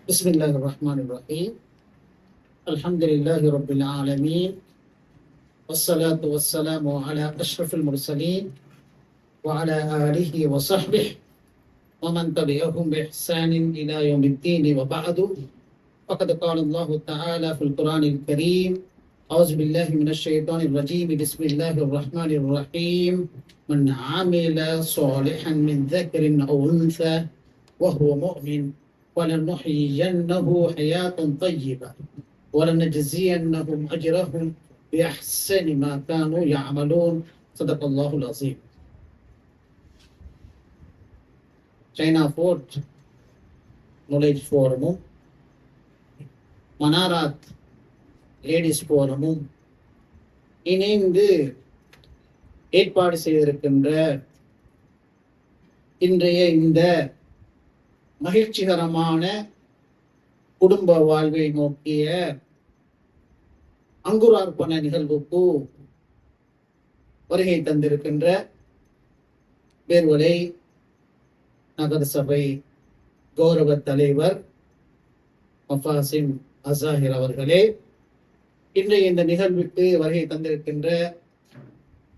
بسم الله الرحمن الرحيم. الحمد لله رب العالمين، والصلاة والسلام على أشرف المرسلين وعلى آله وصحبه ومن تبعهم بإحسان إلى يوم الدين، وبعد. فقد قال الله تعالى في القرآن الكريم: أعوذ بالله من الشيطان الرجيم، بسم الله الرحمن الرحيم. من عمل صالحا من ذكر أو أنثى وهو مؤمن ولنحيينه حياة طيبة ولنجزينهم أجرهم بأحسن ما كانوا يعملون. صدق الله العظيم. China fort knowledge ஃபோரமும் மனாராத் ladies ஃபோரமும் இணைந்து ஏற்பாடு செய்திருக்கின்ற இன்றைய இந்த மகிழ்ச்சிகரமான குடும்ப வாழ்வை நோக்கிய அங்குரார்ப்பண நிகழ்வுக்கு வருகை தந்திருக்கின்ற பேர்வலை நகர சபை கௌரவ தலைவர் மஃபாசிம் அசாஹிர் அவர்களே, இன்றைய இந்த நிகழ்வுக்கு வருகை தந்திருக்கின்ற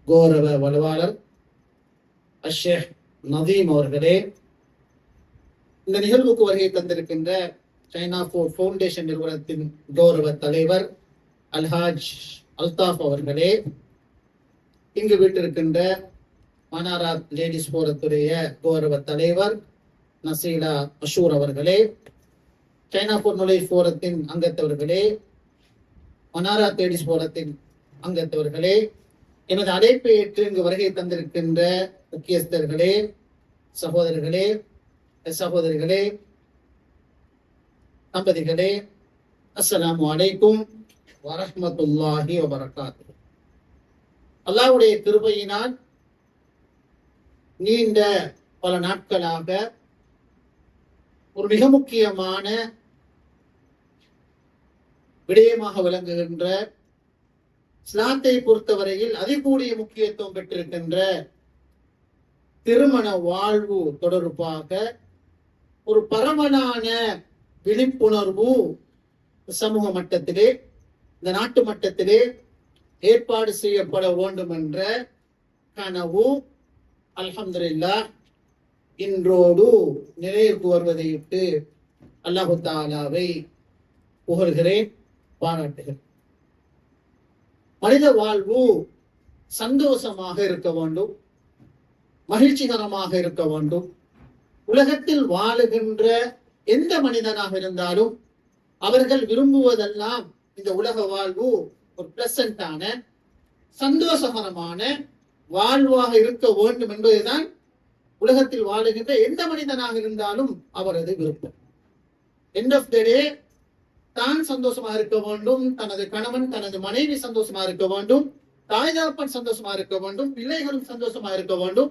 கௌரவ வலுவாளர் அஷேக் நதீம் அவர்களே, இந்த நிகழ்வுக்கு வருகை தந்திருக்கின்ற சைனா ஃபோர்ட் ஃபவுண்டேஷன் நிறுவனத்தின் கௌரவ தலைவர் அல்ஹாஜ் அல்தாஃப் அவர்களே, இங்கு வீட்டிருக்கின்ற மனாராத் லேடிஸ் போரத்துடைய கௌரவ தலைவர் நசீலா அஷூர் அவர்களே, சைனா ஃபோர்ட் நாலேஜ் ஃபோரத்தின் அங்கத்தவர்களே, மனாராத் லேடிஸ் போரத்தின் அங்கத்தவர்களே, எனது அழைப்பை ஏற்று இங்கு வருகை தந்திருக்கின்ற முக்கியஸ்தர்களே, சகோதரர்களே, சகோதரிகளே, தம்பதிகளே, அஸ்ஸலாமு அலைக்கும் வரஹ்மத்துல்லாஹி வபரகாத்துஹு. அல்லாஹ்வுடைய கிருபையினால் நீண்ட பல நாட்களாக ஒரு மிக முக்கியமான விடயமாக விளங்குகின்ற இஸ்லாத்தை பொறுத்தவரையில் அதிகூடிய முக்கியத்துவம் பெற்றிருக்கின்ற திருமண வாழ்வு தொடர்பாக ஒரு பரவலான விழிப்புணர்வு சமூக மட்டத்திலே, இந்த நாட்டு மட்டத்திலே ஏற்பாடு செய்யப்பட வேண்டும் என்ற கனவு அல்ஹம்துலில்லாஹ் இன்றோடு நிறைவுக்கு வருவதையிட்டு அல்லாஹு தஆலாவை புகழ்கிறேன், பாராட்டுகிறேன். மனித வாழ்வு சந்தோஷமாக இருக்க வேண்டும், மகிழ்ச்சிகரமாக இருக்க வேண்டும். உலகத்தில் வாழுகின்ற எந்த மனிதனாக இருந்தாலும் அவர்கள் விரும்புவதெல்லாம் இந்த உலக வாழ்வு ஒரு பிளசண்டான சந்தோஷகரமான வாழ்வாக இருக்க வேண்டும் என்பதுதான் உலகத்தில் வாழுகின்ற எந்த மனிதனாக இருந்தாலும் அவரது விருப்பம். எண்ட் ஆஃப் த டே தான் சந்தோஷமா இருக்க வேண்டும், தனது கணவன் தனது மனைவி சந்தோஷமா இருக்க வேண்டும், தாய் தகப்பன் சந்தோஷமா இருக்க வேண்டும், பிள்ளைகளும் சந்தோஷமா இருக்க வேண்டும்,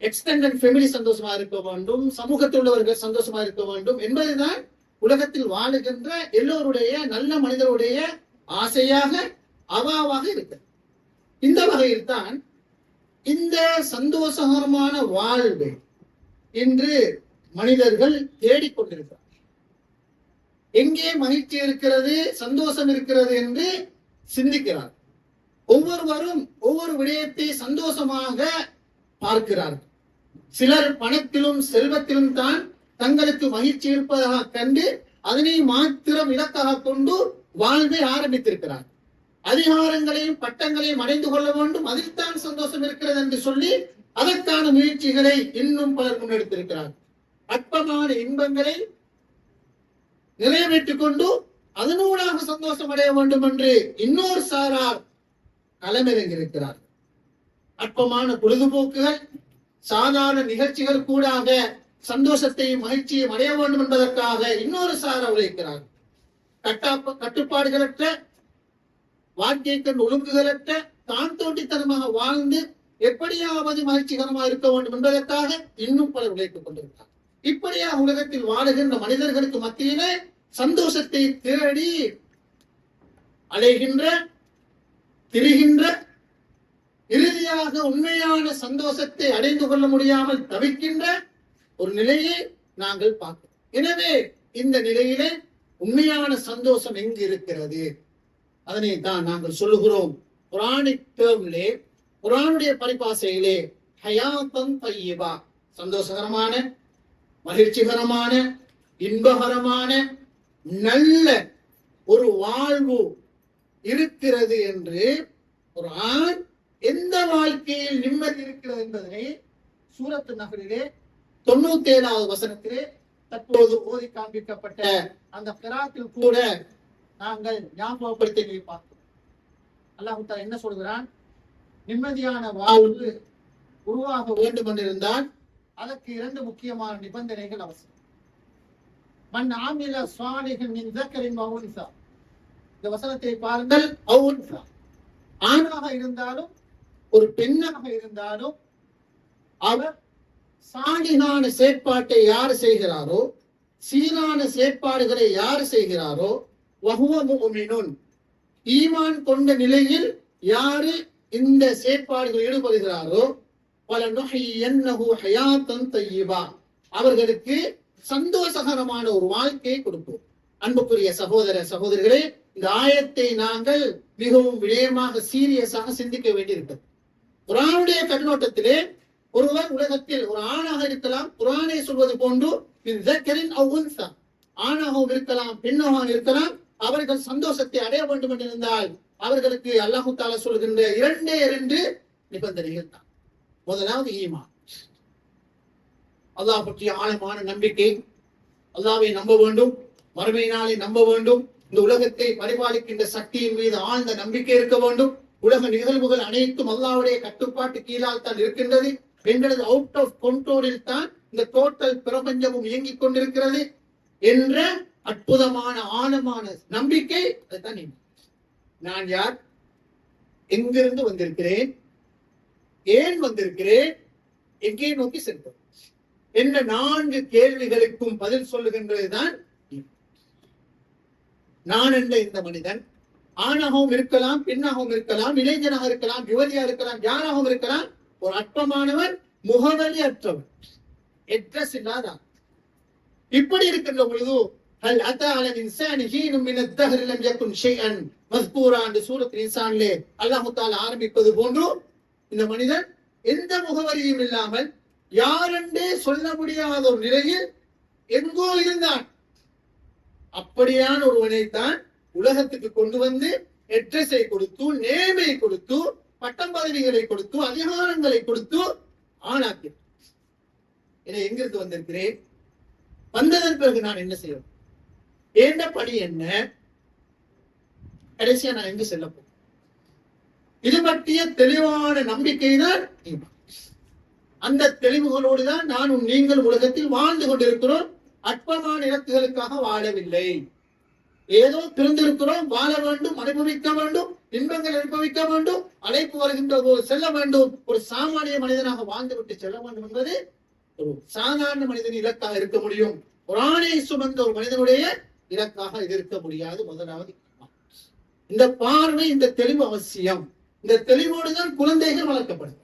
எக்ஸ்டெண்டட் ஃபேமிலி சந்தோஷமா இருக்க வேண்டும், சமூகத்தில் உள்ளவர்கள் சந்தோஷமா இருக்க வேண்டும் என்பதுதான் உலகத்தில் வாழுகின்ற எல்லோருடைய நல்ல மனிதருடைய ஆசையாக அவாவாக இருக்கு. இந்த வகையில் தான் இந்த சந்தோஷகரமான வாழ்வை இன்று மனிதர்கள் தேடிக்கொண்டிருக்கிறார். எங்கே மகிழ்ச்சி இருக்கிறது, சந்தோஷம் இருக்கிறது என்று சிந்திக்கிறார். ஒவ்வொருவரும் ஒவ்வொரு விடயத்தை சந்தோஷமாக பார்க்கிறார்கள். சிலர் பணத்திலும் செல்வத்திலும் தான் தங்களுக்கு மகிழ்ச்சி இருப்பதாக கண்டு அதனை மாத்திரம் இலக்காக கொண்டு வாழ்வை ஆரம்பித்திருக்கிறார். அதிகாரங்களையும் பட்டங்களையும் அடைந்து கொள்ள வேண்டும், அதில் தான் சந்தோஷம் இருக்கிறது என்று சொல்லி அதற்கான முயற்சிகளை இன்னும் பலர் முன்னெடுத்திருக்கிறார். அற்பமான இன்பங்களை நிறைவேற்றிக் கொண்டு அதனூடாக சந்தோஷம் அடைய வேண்டும் என்று இன்னொரு சாரார் களமிறங்கியிருக்கிறார். அற்பமான பொழுதுபோக்குகள், சாதாரண நிகழ்ச்சிகள் கூடாக சந்தோஷத்தையும் மகிழ்ச்சியும் அடைய வேண்டும் என்பதற்காக இன்னொரு சாரார் உழைக்கிறார். கட்டுப்பாடுகளற்ற வாழ்க்கைக்கு ஒழுங்குகளற்ற தான் தோண்டித்தனமாக வாழ்ந்து எப்படியாவது மகிழ்ச்சிகரமாக இருக்க வேண்டும் என்பதற்காக இன்னும் பலர் உழைத்துக் கொண்டிருக்கிறார். இப்படியாக உலகத்தில் வாழுகின்ற மனிதர்களுக்கு மத்தியிலே சந்தோஷத்தை தேடி அலைகின்ற, திரிகின்ற, இறுதியாக உண்மையான சந்தோஷத்தை அடைந்து கொள்ள முடியாமல் தவிக்கின்ற ஒரு நிலையை நாங்கள் பார்க்கிறோம். எனவே இந்த நிலையிலே உண்மையான சந்தோஷம் எங்கு இருக்கிறது? அதனை தான் நாங்கள் சொல்லுகிறோம். குர்ஆனிக் டேர்ம்லே, குர்ஆனுடைய பரிபாசையிலே ஹயாத்தன் தய்யிபா, சந்தோஷகரமான, மகிழ்ச்சிகரமான, இன்பகரமான நல்ல ஒரு வாழ்வு இருக்கிறது என்று குர்ஆன் எந்த வாழ்க்கையில் நிம்மதி இருக்கிறது என்பதனை சூரத்து நஹ்லிலே 97வது வசனத்திலே தற்போது ஓதி காண்பிக்கப்பட்ட அந்த கிராத்தில் கூட நாங்கள் ஞாபகப்படுத்தி பார்த்தோம். அல்லாஹ் தஆலா என்ன சொல்கிறான்? நிம்மதியான வாழ்வு உருவாக வேண்டும் என்றிருந்தால் அதற்கு 2 முக்கியமான நிபந்தனைகள் அவசியம். மன் ஆமில ஸாலிஹன் மின் ஸக்கரின் வ உன்ஸா, இந்த வசனத்தை பாருங்கள். அவுன்ஸா, ஆணாக இருந்தாலும் ஒரு பெண்ணாக இருந்தாலும் அவர் சாலிகான செயற்பாட்டை யார் செய்கிறாரோ, சீரான செயற்பாடுகளை யார் செய்கிறாரோ, வஹுவ முஃமினுன், ஈமான் கொண்ட நிலையில் யாரு இந்த செயற்பாடுகள் ஈடுபடுகிறாரோ, வலனுஹியன்னஹு ஹயாத்தன் தய்யிபா, அவர்களுக்கு சந்தோஷகரமான ஒரு வாழ்க்கையை கொடுப்போம். அன்புக்குரிய சகோதர சகோதரிகளே, இந்த ஆயத்தை நாங்கள் மிகவும் விடயமாக சீரியஸாக சிந்திக்க வேண்டியிருக்கிறது. குர்ஆனுடைய கண்ணோட்டத்திலே ஒருவர் உலகத்தில் ஒரு ஆணாக இருக்கலாம், குர்ஆனை சொல்வது போன்று ஆணாகவும் இருக்கலாம், பெண்ணாகவும் இருக்கலாம், அவர்கள் சந்தோஷத்தை அடைய வேண்டும் என்றிருந்தால் அவர்களுக்கு அல்லாஹ் தஆலா சொல்கின்ற 2 நிபந்தனைகள் தான். முதலாவது ஈமான், அல்லாஹ் பற்றிய ஆழமான நம்பிக்கை, அல்லாஹ்வை நம்ப வேண்டும், மறுமை நாளை நம்ப வேண்டும், இந்த உலகத்தை பரிபாலிக்கின்ற சக்தியின் மீது ஆழ்ந்த நம்பிக்கை இருக்க வேண்டும், உலக நிகழ்வுகள் அனைத்தும் அல்லாஹ்வுடைய கட்டுப்பாட்டு கீழால் தான் இருக்கின்றது, எங்களது அவுட் ஆஃப் கண்ட்ரோலில் தான் இந்த டோட்டல் பிரபஞ்சமும் இயங்கிக் கொண்டிருக்கிறது என்ற அற்புதமான ஆழமான நம்பிக்கை. அதுதான் நான் யார், எங்கிருந்து வந்திருக்கிறேன், ஏன் வந்திருக்கிறேன், எங்கே நோக்கி சென்றோம் என்ற 4 கேள்விகளுக்கும் பதில் சொல்லுகின்றதுதான் நான் என்ற இந்த மனிதன். ஆணாகவும் இருக்கலாம், பெண்ணாகவும் இருக்கலாம், இளைஞனாக இருக்கலாம், யுவதியாக இருக்கலாம், யாராகவும் இருக்கலாம், ஒரு அற்பமானவன், முகவரி அற்றவன், அட்ரஸ் இல்லாதான். இப்படி இருக்கின்ற பொழுது ஹல் அத்தா அலல் இன்சானி ஹீனும் மின தஹ்ரி லம் யகுன் ஷைஅன் மஸ்பூரா என்ற சூரத்துல் இன்சானிலே அல்லாஹ் தஆலா ஆரம்பிப்பது போன்று இந்த மனிதன் எந்த முகவரியும் இல்லாமல் யாரென்றே சொல்ல முடியாத ஒரு நிலையில் எங்கோ இருந்தான். அப்படியான ஒருவனைத்தான் உலகத்துக்கு கொண்டு வந்து அட்ரஸை கொடுத்து, நேமை கொடுத்து, பட்டம் பதவிகளை கொடுத்து, அதிகாரங்களை கொடுத்து ஆணாக்கி. எங்கிருந்து வந்திருக்கிறேன், வந்ததன் பிறகு நான் என்ன செய்வேன், என்ன பணி என்ன, கடைசியா நான் எங்கு செல்ல போறேன், இது பற்றிய தெளிவான நம்பிக்கை தான். அந்த தெளிவுகளோடு தான் நானும் நீங்கள் உலகத்தில் வாழ்ந்து கொண்டிருக்கிறோம். அற்பமான இலக்குகளுக்காக வாழவில்லை. ஏதோ பிறந்திருக்கிறோம், வாழ வேண்டும், அனுபவிக்க வேண்டும், இன்பங்கள் அனுபவிக்க வேண்டும், அழைப்பு வருகின்ற போது செல்ல வேண்டும், ஒரு சாமானிய மனிதனாக வாழ்ந்துவிட்டு செல்ல வேண்டும் என்பது ஒரு சாதாரண மனிதன் இலக்காக இருக்க முடியும். குர்ஆனை சுமந்த ஒரு மனிதனுடைய இலக்காக இது இருக்க முடியாது. முதலாவது இந்த பார்வை, இந்த தெளிவு அவசியம். இந்த தெளிவோடுதான் குழந்தைகள் வளர்க்கப்படும்,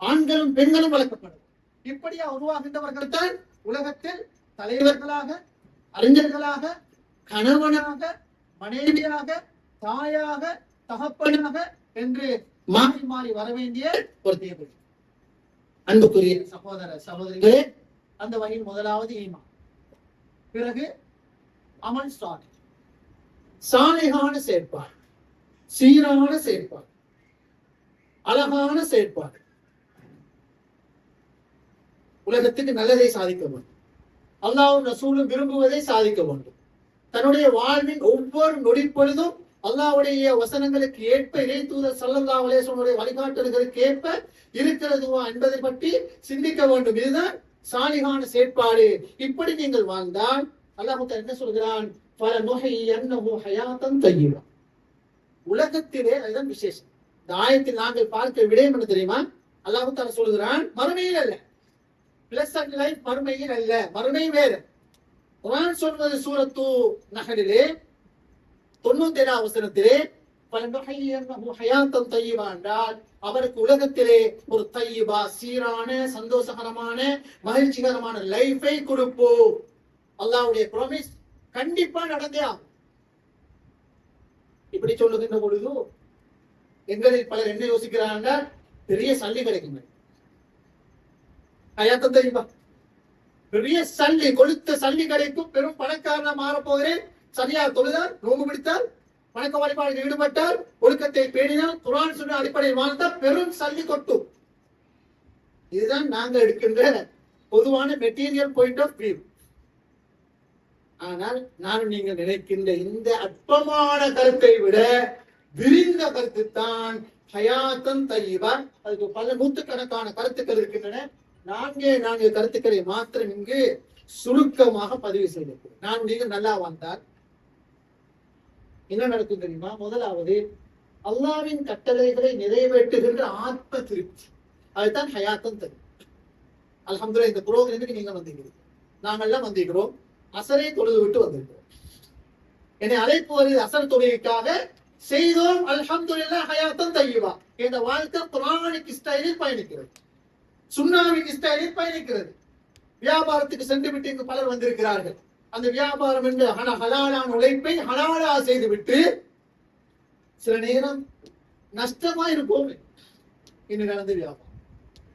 ஆண்களும் பெண்களும் வளர்க்கப்படும். இப்படியா உருவாகின்றவர்கள் தான் உலகத்தில் தலைவர்களாக, அறிஞர்களாக, கணவனாக, மனைவியாக, தாயாக, தகப்பனாக என்று மாறி மாறி வர வேண்டிய ஒரு தேவை. அன்புக்குரிய சகோதர சகோதரிகளே, அந்த வகையில் முதலாவது ஈமான், பிறகு அமல் சாலிஹ், சாலிஹான செயற்பாடு, சீரான செயற்பாடு, அழகான செயற்பாடு, உலகத்துக்கு நல்லதை சாதிக்க வேண்டும், அல்லாஹ்வும் ரசூலும் விரும்புவதை சாதிக்க வேண்டும், தன்னுடைய வாழ்வின் ஒவ்வொரு நொடி பொழுதும் அல்லாஹ்வுடைய வசனங்களுக்கு ஏற்ப, இறை தூதர் ஸல்லல்லாஹு அலைஹி வஸல்லம் வழிகாட்டுதல்களுக்கு ஏற்ப இருக்கிறதுவா என்பதை பற்றி சிந்திக்க வேண்டும். இதுதான் சாலிஹான செயற்பாடு. இப்படி நீங்கள் வாழ்ந்தால் அல்லாஹ் என்ன சொல்கிறான், ஃபலனுஹியன்னஹு ஹயாத்தன் தய்யிபா. உலகத்திலே அதுதான் விசேஷம். இந்த ஆயத்தில் நாங்கள் பார்க்க விடயம் என்ன தெரியுமா? அல்லாஹ் தஆலா சொல்கிறான், மறுமையில் அல்ல, பிளஸன்ட் லைஃப் மறுமையில் அல்ல, மறுமை வேறு. குர்ஆன் சொல்வது சூரத்து நஹ்லிலே 97வது வசனத்திலே ஃபலனுஹியன்னஹு ஹயாத்தன் தய்யிபா என்றால் அவருக்கு உலகத்திலே ஒரு தய்யிபா, சீரான, சந்தோஷகரமான, மகிழ்ச்சிகரமான லைஃபை கொடுப்போம். அல்லாஹ்வுடைய ப்ராமிஸ் கண்டிப்பா நடந்தே ஆகும். இப்படி சொல்லுகின்ற பொழுது எங்களில் பலர் என்ன யோசிக்கிறாங்க, பெரிய சல்லி கிடைக்கும், ஹயாத்தம் தெரியுமா, பெரிய சல்லி, கொளுத்த சல்லி கிடைக்கும், பெரும் பணக்காரனா மாற போகிறேன், சரியா தொழுதால், நோம்பு பிடித்தால், வணக்க வழிபாடுகளில் ஈடுபட்டால், ஒழுக்கத்தை பேணினால், குர்ஆன் சுன்னத் அடிப்படையில் வாழ்ந்தால் பெரும் சல்லி கொட்டும். இதுதான் நாங்க எடுக்கின்ற பொதுவான மெட்டீரியல் பாயிண்ட் ஆஃப் வியூ. ஆனால் நானும் நீங்க நினைக்கின்ற இந்த அற்பமான கருத்தை விட விரிந்த கருத்து தான் ஹயாத்தன் தய்யிபா. அதுக்கு பல நூற்றுக்கணக்கான கருத்துக்கள் இருக்கின்றன. நான்கு கருத்துக்களை மாத்திரம் இங்கு சுருக்கமாக பதிவு செய்திருக்கிறோம். நான் நீங்க நல்லா வாழ்ந்தால் என்ன நடக்கும் தெரியுமா? முதலாவது, அல்லாஹ்வின் கட்டளைகளை நிறைவேற்றுகின்ற ஆத்ம திருப்தி, அதுதான் ஹயாத்தன் தய்யிபா. அல்ஹம்துலில்லாஹ், இந்த புரோகிராமுக்கு நீங்க வந்திருக்கிறீங்க, நாங்கெல்லாம் வந்திருக்கிறோம், அசரை தொழுது விட்டு வந்திருக்கிறோம். என்னை அழைப்பு வருது அசர் தொழுகைக்காக, செய்தோம் அல்ஹம்துலில்லாஹ் ஹயாத்தன் தய்யிபா. இந்த வாழ்க்கை குர்ஆனிக் ஸ்டைலில் பயணிக்கிறது, சுன்னாவின் ஸ்டைலில் பயணிக்கிறது. வியாபாரத்துக்கு சென்று விட்டு இங்கு பலர் வந்திருக்கிறார்கள். அந்த வியாபாரம் என்று ஹலாலான உழைப்பை ஹலாலா செய்து விட்டு சில நேரம் நஷ்டமா இருக்கும் இன்னும் நடந்த வியாபாரம்,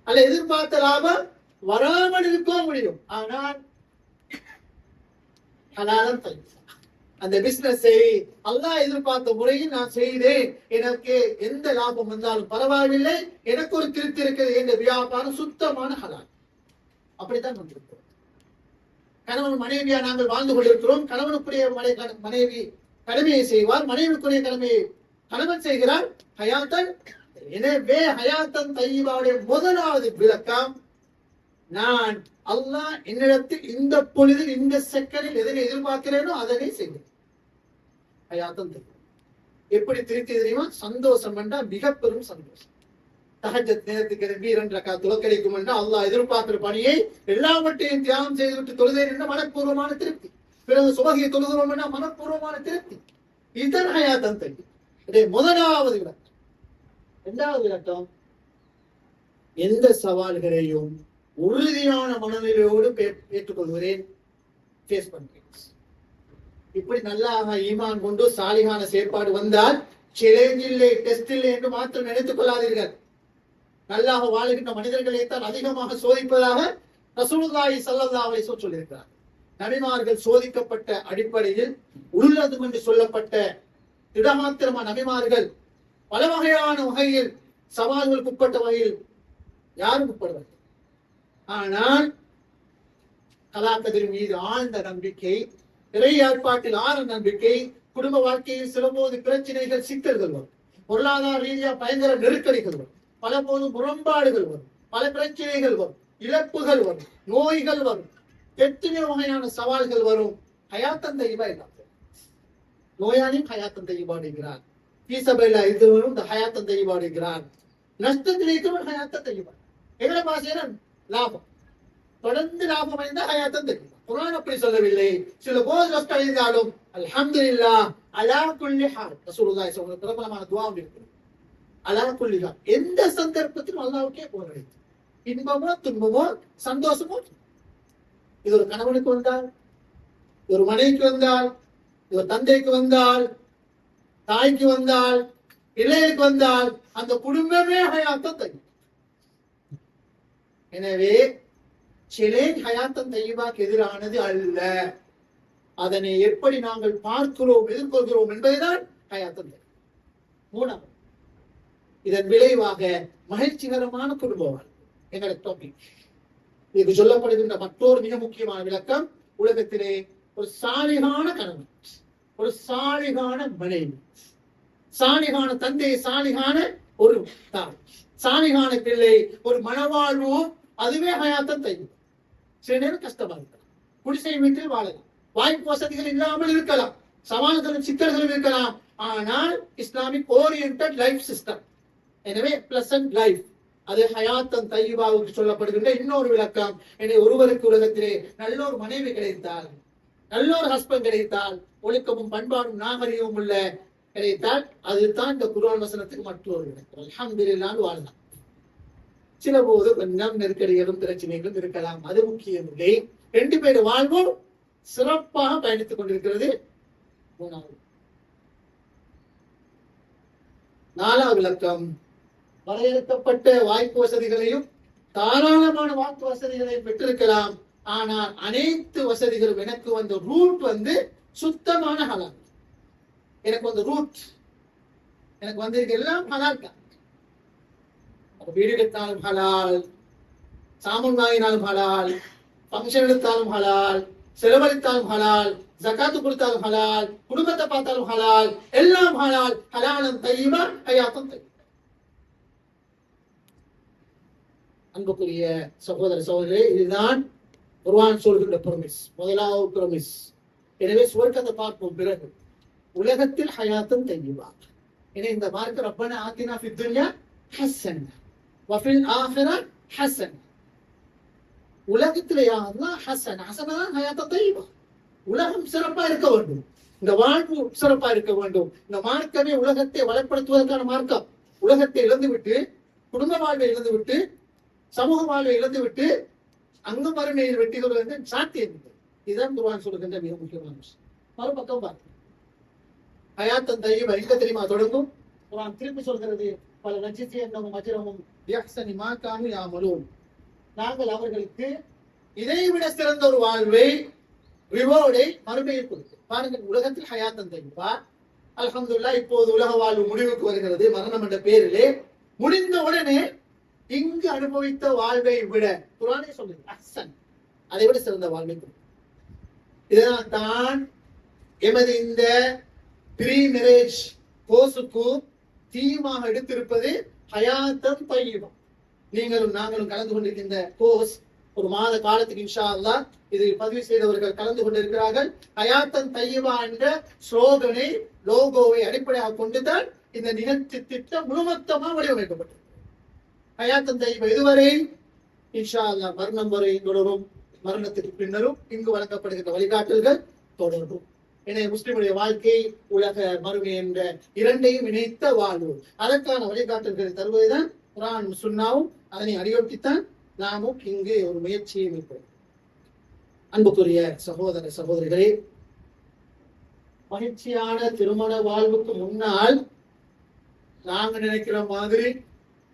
அல்ல எதிர்பார்த்த லாபம் வராமல் இருக்க முடியும். ஆனால் ஹலாலன் தய்யிபா, அந்த பிசினஸை அல்லாஹ் எதிர்பார்த்த முறையில் நான் செய்தேன், எனக்கு எந்த லாபம் வந்தாலும் பரவாயில்லை, எனக்கு ஒரு திருப்தி இருக்கிறது என்ற வியாபாரம் சுத்தமான ஹலால். அப்படித்தான் வந்திருக்கிறோம். கணவன் மனைவியா நாங்கள் வாழ்ந்து கொண்டிருக்கிறோம். கணவனுக்குரிய மனைவி கடமையை செய்வார், மனைவிக்குரிய கடமையை கணவன் செய்கிறார். ஹயாத்தன், எனவே ஹயாத்தன் தய்யிபாவுடைய முதலாவது விளக்கம், நான் அல்லாஹ் என்னிடத்தில் இந்த பொழுதில் இந்த செகண்டில் எதனை எதிர்பார்க்கிறேனோ அதனை செய்கிறேன். ஹயாத்தன் தய்யிபா எப்படி திருப்தி தெரியுமா? சந்தோஷம் என்றால் மிக பெரும் சந்தோஷம். தஹஜ்ஜத் நேரத்துக்கு 2 ரக்காத் தொழுகைக்கும் என்றால் அல்லாஹ் எதிர்பார்க்கிற பணியை எல்லாவற்றையும் தியாகம் செய்துவிட்டு தொழுதேன் என்ற மனப்பூர்வமான திருப்தி. பிறகு சுபஹை தொழுகிறோம் என்ற மனப்பூர்வமான திருப்தி. இதுதான் ஹயாத்தன் தய்யிபா. இதே முதலாவது விளக்கம். இரண்டாவது விளக்கம், எந்த சவால்களையும் உறுதியான மனநிலையோடு ஏற்றுக்கொள்கிறேன், ஃபேஸ் பண்றேன். இப்படி நல்லாக ஈமான் கொண்டு சாலிகான செயற்பாடு வந்தால் சேலஞ்ச் இல்லை, டெஸ்ட் இல்லை என்று மாத்திரம் நினைத்துக் கொள்ளாதீர்கள். நல்லாக வாழ்கின்ற மனிதர்களை தான் அதிகமாக சோதிப்பதாக ரசூலுல்லாஹி ஸல்லல்லாஹு அலைஹி வஸல்லம் சொல்லியிருக்கிறார். நபிமார்கள் சோதிக்கப்பட்ட அடிப்படையில் உள்ளதும் என்று சொல்லப்பட்ட திடமாத்திரமான நபிமார்கள் பல வகையான வகையில் சவால்களுக்கு உட்பட்ட வகையில் யாரும் உட்படுவார்கள். ஆனால் கலாக்கதிர் மீது ஆழ்ந்த நம்பிக்கை, இறை ஏற்பாட்டில் ஆழ்ந்த நம்பிக்கை, குடும்ப வாழ்க்கையில் சிலபோது பிரச்சனைகள், சிக்கல்கள் வரும், பொருளாதார ரீதியா பயங்கர நெருக்கடிகள் வரும், பல போது முரண்பாடுகள் வரும், பல பிரச்சனைகள் வரும், இழப்புகள் வரும், நோய்கள் வரும், எத்தனை வகையான சவால்கள் வரும். ஹயாத்தன் தய்யிபா இல்லை, நோயாளியும் ஹயாத்தன் தய்யிபா அடைகிறார், பீசபைலா இதுவரும் இந்த ஹயாத்தன் தய்யிபா அடைகிறார், நஷ்டத்தில் இருக்கிறவன் ஹயாத்தன் தய்யிபா. எங்களை பாசையில லாபம், தொடர்ந்து லாபம் அடைந்த ஹயாத்தன் தய்யிபா. குர்ஆன் அப்படி சொல்லவில்லை. சில போது நஷ்டம் அடைந்தாலும் அல்ஹம்துலில்லாஹ் அலா குல்லி ஹால், ரசூலுல்லாஹி ஸல்லல்லாஹு அலைஹி வஸல்லம் பிரபலமான துஆ இருக்கு. அலா குல்லி ஹால், எந்த சந்தர்ப்பத்திலும் அல்லாஹ்வுக்கே புகழ், இன்பமோ துன்பமோ சந்தோஷமோ. இது ஒரு கணவனுக்கு வந்தால், ஒரு மனைவிக்கு வந்தால், ஒரு தந்தைக்கு வந்தால், தாய்க்கு வந்தால், இளையருக்கு வந்தால், அந்த குடும்பமே ஹயாத்தன் தய்யிபா. எனவே சேலஞ்ச் ஹயாத்தன் தய்யிபாக்கு எதிரானது அல்ல. அதனை எப்படி நாங்கள் பார்க்கிறோம், எதிர்கொள்கிறோம் என்பதுதான் ஹயாத்தன் தய்யிபா. மூணாவது, இதன் விளைவாக மகிழ்ச்சிகரமான குடும்ப வாழ்க்கை எங்களோட டாபிக். இதுக்கு சொல்லப்படுகின்ற மற்றொரு மிக முக்கியமான விளக்கம், உலகத்திலே ஒரு சாலிகான கணவன், ஒரு சாலிகான மனைவி, சாலிகான தந்தை, சாலிகான ஒரு தாய், சாலிகான பிள்ளை, ஒரு மனவாழ்வு, அதுவே ஹயாத்தன் தய்யிபா. சில நேரம் கஷ்டமா இருக்கலாம், குடிசை வீட்டில் வாழலாம், வாய்ப்பு வசதிகள் இல்லாமல் இருக்கலாம், சவால்களும் சிக்கல்களும் இருக்கலாம். ஆனால் இஸ்லாமிக் ஓரியன்டட் லைஃப் சிஸ்டம், எனவே பிளசன்ட் லைஃப், அது ஹயாத்தன் தய்யிபாவுக்கு சொல்லப்படுகின்ற இன்னொரு விளக்கம். எனவே ஒருவருக்கு உலகத்திலே நல்ல ஒரு மனைவி கிடைத்தால், நல்ல ஒரு ஹஸ்பண்ட் கிடைத்தால், ஒழுக்கமும் பண்பாடும் நாகரிகமும் உள்ள கிடைத்தால், அதுதான் இந்த குர்ஆன் வசனத்துக்கு மற்றொரு விளக்கம். அல்ஹம்துலில்லாஹ் வாழலாம். சில போது கொஞ்சம் நெருக்கடிகளும் பிரச்சனைகளும் இருக்கலாம், அது முக்கியம் இல்லை. 2 பேர் வாழ்வும் சிறப்பாக பயணித்துக் கொண்டிருக்கிறது. மூணாவது. நாலாவது விளக்கம், வரையறுக்கப்பட்ட வாய்ப்பு வசதிகளையும் தாராளமான வாக்கு வசதிகளையும் பெற்றிருக்கலாம். ஆனால் அனைத்து வசதிகளும் எனக்கு வந்த ரூட் சுத்தமான ஹலால். எனக்கு வந்த ரூட், எனக்கு வந்திருக்க எல்லாம் ஹலால் தான். வீடு எடுத்தாலும் ஹலால், சாமான் வாங்கினாலும் ஹலால், பங்கன் எடுத்தாலும் ஹலால், செலவழித்தாலும் ஹலால், ஜகாத்து கொடுத்தாலும் ஹலால், குடும்பத்தை பார்த்தாலும் ஹலால், எல்லாம் ஹலால். ஹலாலும் தையிபா, ஹயாத்தும் தையிபா. அன்புக்குரிய சகோதர சகோதரே, இதுதான் குர்ஆன் சொல்கின்ற பிரமிஸ், முதலாவது பிரமிஸ். எனவே சுவர்க்கத்தை பார்ப்போம். பிறகு உலகத்தில் ஹயாத்தும் தையிபா. எனவே இந்த மார்க்க ரப்பனா ஆத்தினா ஃபித் துன்யா ஹஸனா வ ஃபில் ஆখিরা ஹஸனா. உலகத்திலே அல்லாஹ் ஹஸனா, ஹஸனா ஹயாத்து தையிபா. உலகம் சிறப்பா இருக்க வேண்டும், இந்த வாழ்வு சிறப்பா இருக்க வேண்டும். இந்த மார்க்கமே உலகத்தை வளப்படுத்துவதற்கான மார்க்கம். உலகத்தை இழந்துவிட்டு, குடும்ப வாழ்வை இழந்துவிட்டு, சமூக வாழ்வை இழந்துவிட்டு அங்கு மறுமையில் வெற்றி கொள்வது சாத்தியம் இல்லை. இதுதான் குர்ஆன் சொல்கின்ற மிக முக்கியமான விஷயம். மறுபக்கம் பார்க்க ஹயாத்தன் தையிபா எங்க தெரியுமா தொடங்கும்? குர்ஆன் திருப்பி சொல்கிறது, பல நஜ்ஸியன்னஹும் அஜ்ரஹும் பிஅஹ்ஸனி மா கானூ யஅமலூன். நாங்கள் அவர்களுக்கு இதைவிட சிறந்த ஒரு வாழ்வை, ரிவார்டை மறுமையில் கொடுக்கும். பாருங்கள், உலகத்தில் ஹயாத்தன் தையிபா. அல்ஹம்துலில்லாஹ், இப்போது உலக வாழ்வு முடிவுக்கு வருகிறது. மரணம் என்ற பேரிலே முடிந்த உடனே இங்கு அனுபவித்த வாழ்வை விட குர்ஆனே சொல்லுது அஹ்ஸன், அதை விட சிறந்த வாழ்வை கொடுக்கும். இதனால் தான் எமது இந்த ப்ரீ மேரேஜ் கோர்ஸுக்கு தீமாக எடுத்திருப்பது ஹயாத்தன் தையிபா. நீங்களும் நாங்களும் கலந்து கொண்டிருக்கின்ற கோர்ஸ் ஒரு மாத காலத்துக்கு இன்ஷா அல்லாஹ் இதில் பதிவு செய்தவர்கள் கலந்து கொண்டிருக்கிறார்கள். ஹயாத்தன் தையிபா என்ற ஸ்லோகனை, லோகோவை அடிப்படையாக கொண்டுதான் இந்த நிகழ்ச்சி திட்டம் முழுமொத்தமாக வடிவமைக்கப்பட்டது. ஹயாத்தன் தையிபா இதுவரை இன்ஷா அல்லாஹ் மரணம் வரை தொடரும், மரணத்துக்கு பின்னரும் இங்கு வழங்கப்படுகின்ற வழிகாட்டல்கள் தொடரும். எனவே முஸ்லிமுடைய வாழ்க்கை, உலக மறுமை என்ற இரண்டையும் இணைத்த வாழ்வு, அதற்கான வழிகாட்டல்களை தருவதுதான் குர்ஆன் சுன்னாவும். அதனை அடியொட்டித்தான் நாமும் இங்கு ஒரு முயற்சியை மேற்கொள்ளும். அன்புக்குரிய சகோதர சகோதரிகளே, மகிழ்ச்சியான திருமண வாழ்வுக்கு முன்னால் நாங்க நினைக்கிற மாதிரி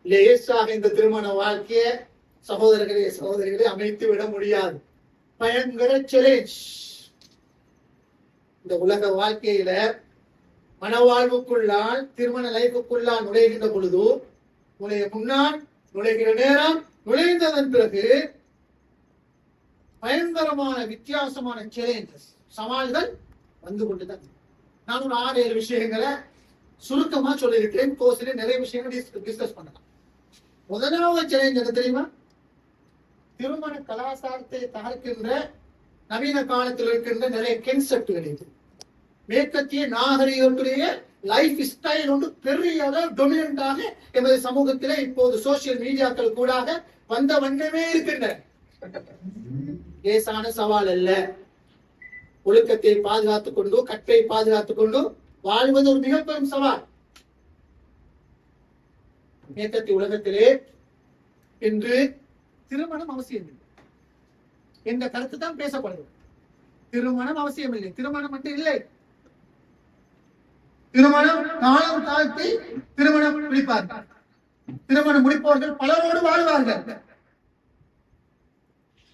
லேசாக இந்த திருமண வாழ்க்கையை சகோதரிகளே அமைத்து விட முடியாது. பயங்கர சேலஞ்ச். இந்த உலக வாழ்க்கையில மனவாழ்வுக்குள்ளால், திருமண லைஃபுக்குள்ளால் நுழைகின்ற பொழுது, முன்னால் நுழைகிற நேரம், நுழைந்ததன் பிறகு பயங்கரமான வித்தியாசமான சேலஞ்சஸ், சவால்கள் வந்து கொண்டுதான். நான் ஒரு 6-7 விஷயங்களை சுருக்கமா சொல்லியிருக்கிறேன். கோர்ஸ்ல நிறைய விஷயங்கள் டிஸ்கஸ் பண்ணலாம். முதலாவது சேலஞ்ச் என்ன தெரியுமா? திருமண கலாச்சாரத்தை தகர்க்கின்ற நவீன காலத்தில் இருக்கின்ற நிறைய கன்செப்ட்கள் இது. மேற்கத்திய நாகரிகத்துடைய லைஃப் ஸ்டைல் ஒன்று பெரிய டொமினண்டாக எமது சமூகத்திலே இப்போது சோசியல் மீடியாக்கள் கூடாக வந்த வண்ணமே இருக்கின்றன. லேசான சவால் அல்ல. ஒழுக்கத்தை பாதுகாத்துக் கொண்டு, கற்பை பாதுகாத்துக் கொண்டு வாழ்வது ஒரு மிக பெரும் சவால். மேற்கத்திய உலகத்திலே இன்று திருமணம் அவசியம் இல்லை என்ற கருத்து தான் பேசப்படுகிறது. திருமணம் அவசியம் இல்லை, திருமணம் மட்டும் இல்லை, திருமணம் காலம் தாழ்த்தி திருமணம் முடிப்பார்கள். திருமணம் முடிப்பவர்கள் பலரோடு வாழ்வார்கள்.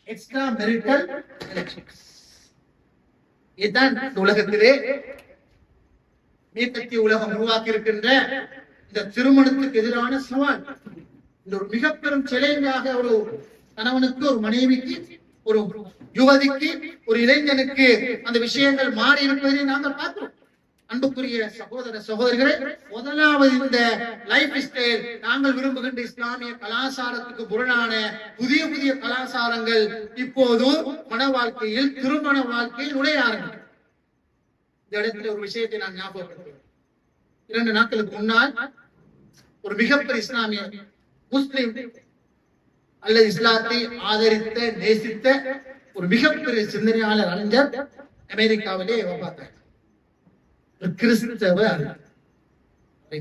Extra marital relations. இதுதான் உலகத்திலே மேற்கத்திய உலகம் உருவாக்கி இருக்கின்ற இந்த திருமணத்துக்கு எதிரான சவால். இந்த ஒரு மிக பெரும் சேலஞ்சாக ஒரு கணவனுக்கு, ஒரு மனைவிக்கு, ஒரு யுவதிக்கு, ஒரு இளைஞனுக்கு அந்த விஷயங்கள் மாறி இருப்பதை நாங்கள் பார்க்கிறோம். அன்புக்குரிய சகோதர சகோதரிகளே, முதலாவது இந்த லைஃப் ஸ்டைல், நாங்கள் விரும்புகின்ற இஸ்லாமிய கலாச்சாரத்துக்கு புறனான புதிய புதிய கலாச்சாரங்கள் இப்போது மன வாழ்க்கையில், திருமண வாழ்க்கையில் நுழைய ஆரம்பிக்கும். இந்த இடத்துல ஒரு விஷயத்தை நான் ஞாபகப்படுத்துகிறேன். 2 நாட்களுக்கு முன்னால் ஒரு மிகப்பெரிய இஸ்லாமிய முஸ்லிம் அல்லது இஸ்லாத்தை ஆதரித்த, நேசித்த ஒரு மிகப்பெரிய சிந்தனையாளர் அறிஞர் அமெரிக்காவிலே வஃபாத்தார்.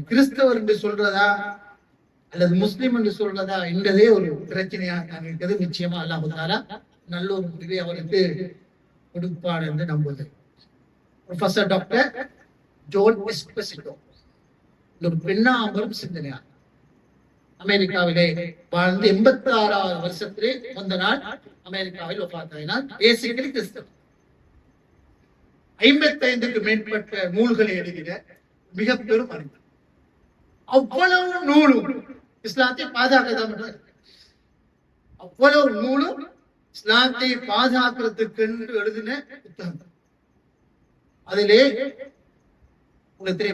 கிறிஸ்தவர் என்று சொல்றதா அல்லது முஸ்லிம் என்று சொல்றதா என்பதே ஒரு பிரச்சனையாக இருக்கிறது. நிச்சயமா அல்லாஹ் தஆலா நல்ல ஒரு முடிவை அவருக்கு கொடுப்பார் என்று நம்புவது. ப்ரொஃபசர் டாக்டர் ஜோன் எஸ்பெசிட்டோ ஒரு பெண்ணாமரும் சிந்தனையார். அமெரிக்காவிலே வாழ்ந்து 86வது வருஷத்திலே முந்த நாள் அமெரிக்காவில் ஒப்பாத்தாயினார். பேசிக்கலி கிறிஸ்தவ. 55க்கு மேற்பட்ட நூல்களை எழுதின மிக பெரும் அறிஞர். அவ்வளவு நூலும் இஸ்லாத்தை பாதுகாக்க, அவ்வளவு நூலும் இஸ்லாத்தை பாதுகாக்கிறதுக்கு என்று எழுதின புத்தகம். அதிலே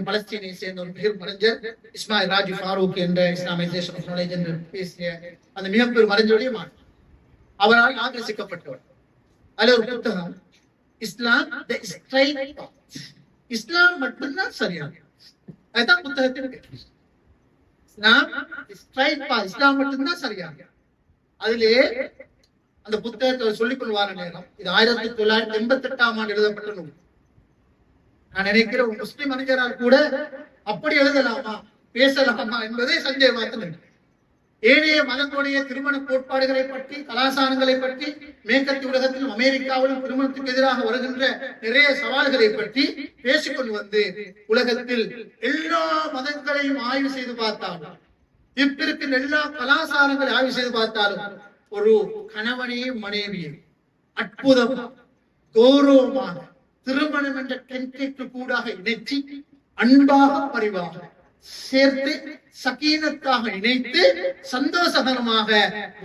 பலஸ்தீனை சேர்ந்த ஒரு மிக அறிஞர் இஸ்மாயில் ராஜி ஃபாரூக் என்ற இஸ்லாமைசேஷன் ஆஃப் நாலேஜ் என்று பேசிய அந்த மிக பெரும் அறிஞருடைய மகன். அவரால் ஆகர்ஷிக்கப்பட்டவர். அதுல ஒரு புத்தகம் இஸ்லாம் தி ஸ்ட்ரைட் பாத். இஸ்லாம் மட்டும்தான் சரியான. அதுதான் புத்தகத்தின் பேர். இஸ்லாம் ஸ்ட்ரைட் பாத். இஸ்லாம் மட்டும்தான் சரியான. அதிலே அந்த புத்தகத்தை சொல்லிக் கொள்வார நேரம் இது 1988ஆம் ஆண்டு எழுதப்பட்ட நூல். நான் நினைக்கிற ஒரு முஸ்லிம் அறிஞரால் கூட அப்படி எழுதலாமா பேசலாமா என்பதை சந்தேகமாக. ஏனைய மதங்களுடைய திருமண கோட்பாடுகளை பற்றி, கலாச்சாரங்களை பற்றி, மேற்கத்திய உலகத்திலும் அமெரிக்காவிலும் திருமணத்துக்கு எதிராக வருகின்ற நிறைய சவால்களை பற்றி பேசிக்கொண்டு வந்து உலகத்தில் எல்லா மதங்களையும் ஆய்வு செய்து பார்த்தாலும், இப்ப இருக்கிற எல்லா கலாச்சாரங்களை ஆய்வு செய்து பார்த்தாலும் ஒரு கணவனையும் மனைவியும் அற்புதமாக கௌரவமாக திருமணம் என்ற டென்டேக்கு கூடாக இணைத்து அன்பாக பரிவாக சேர்த்து சகீனத்தாக இணைத்து சந்தோஷகரமாக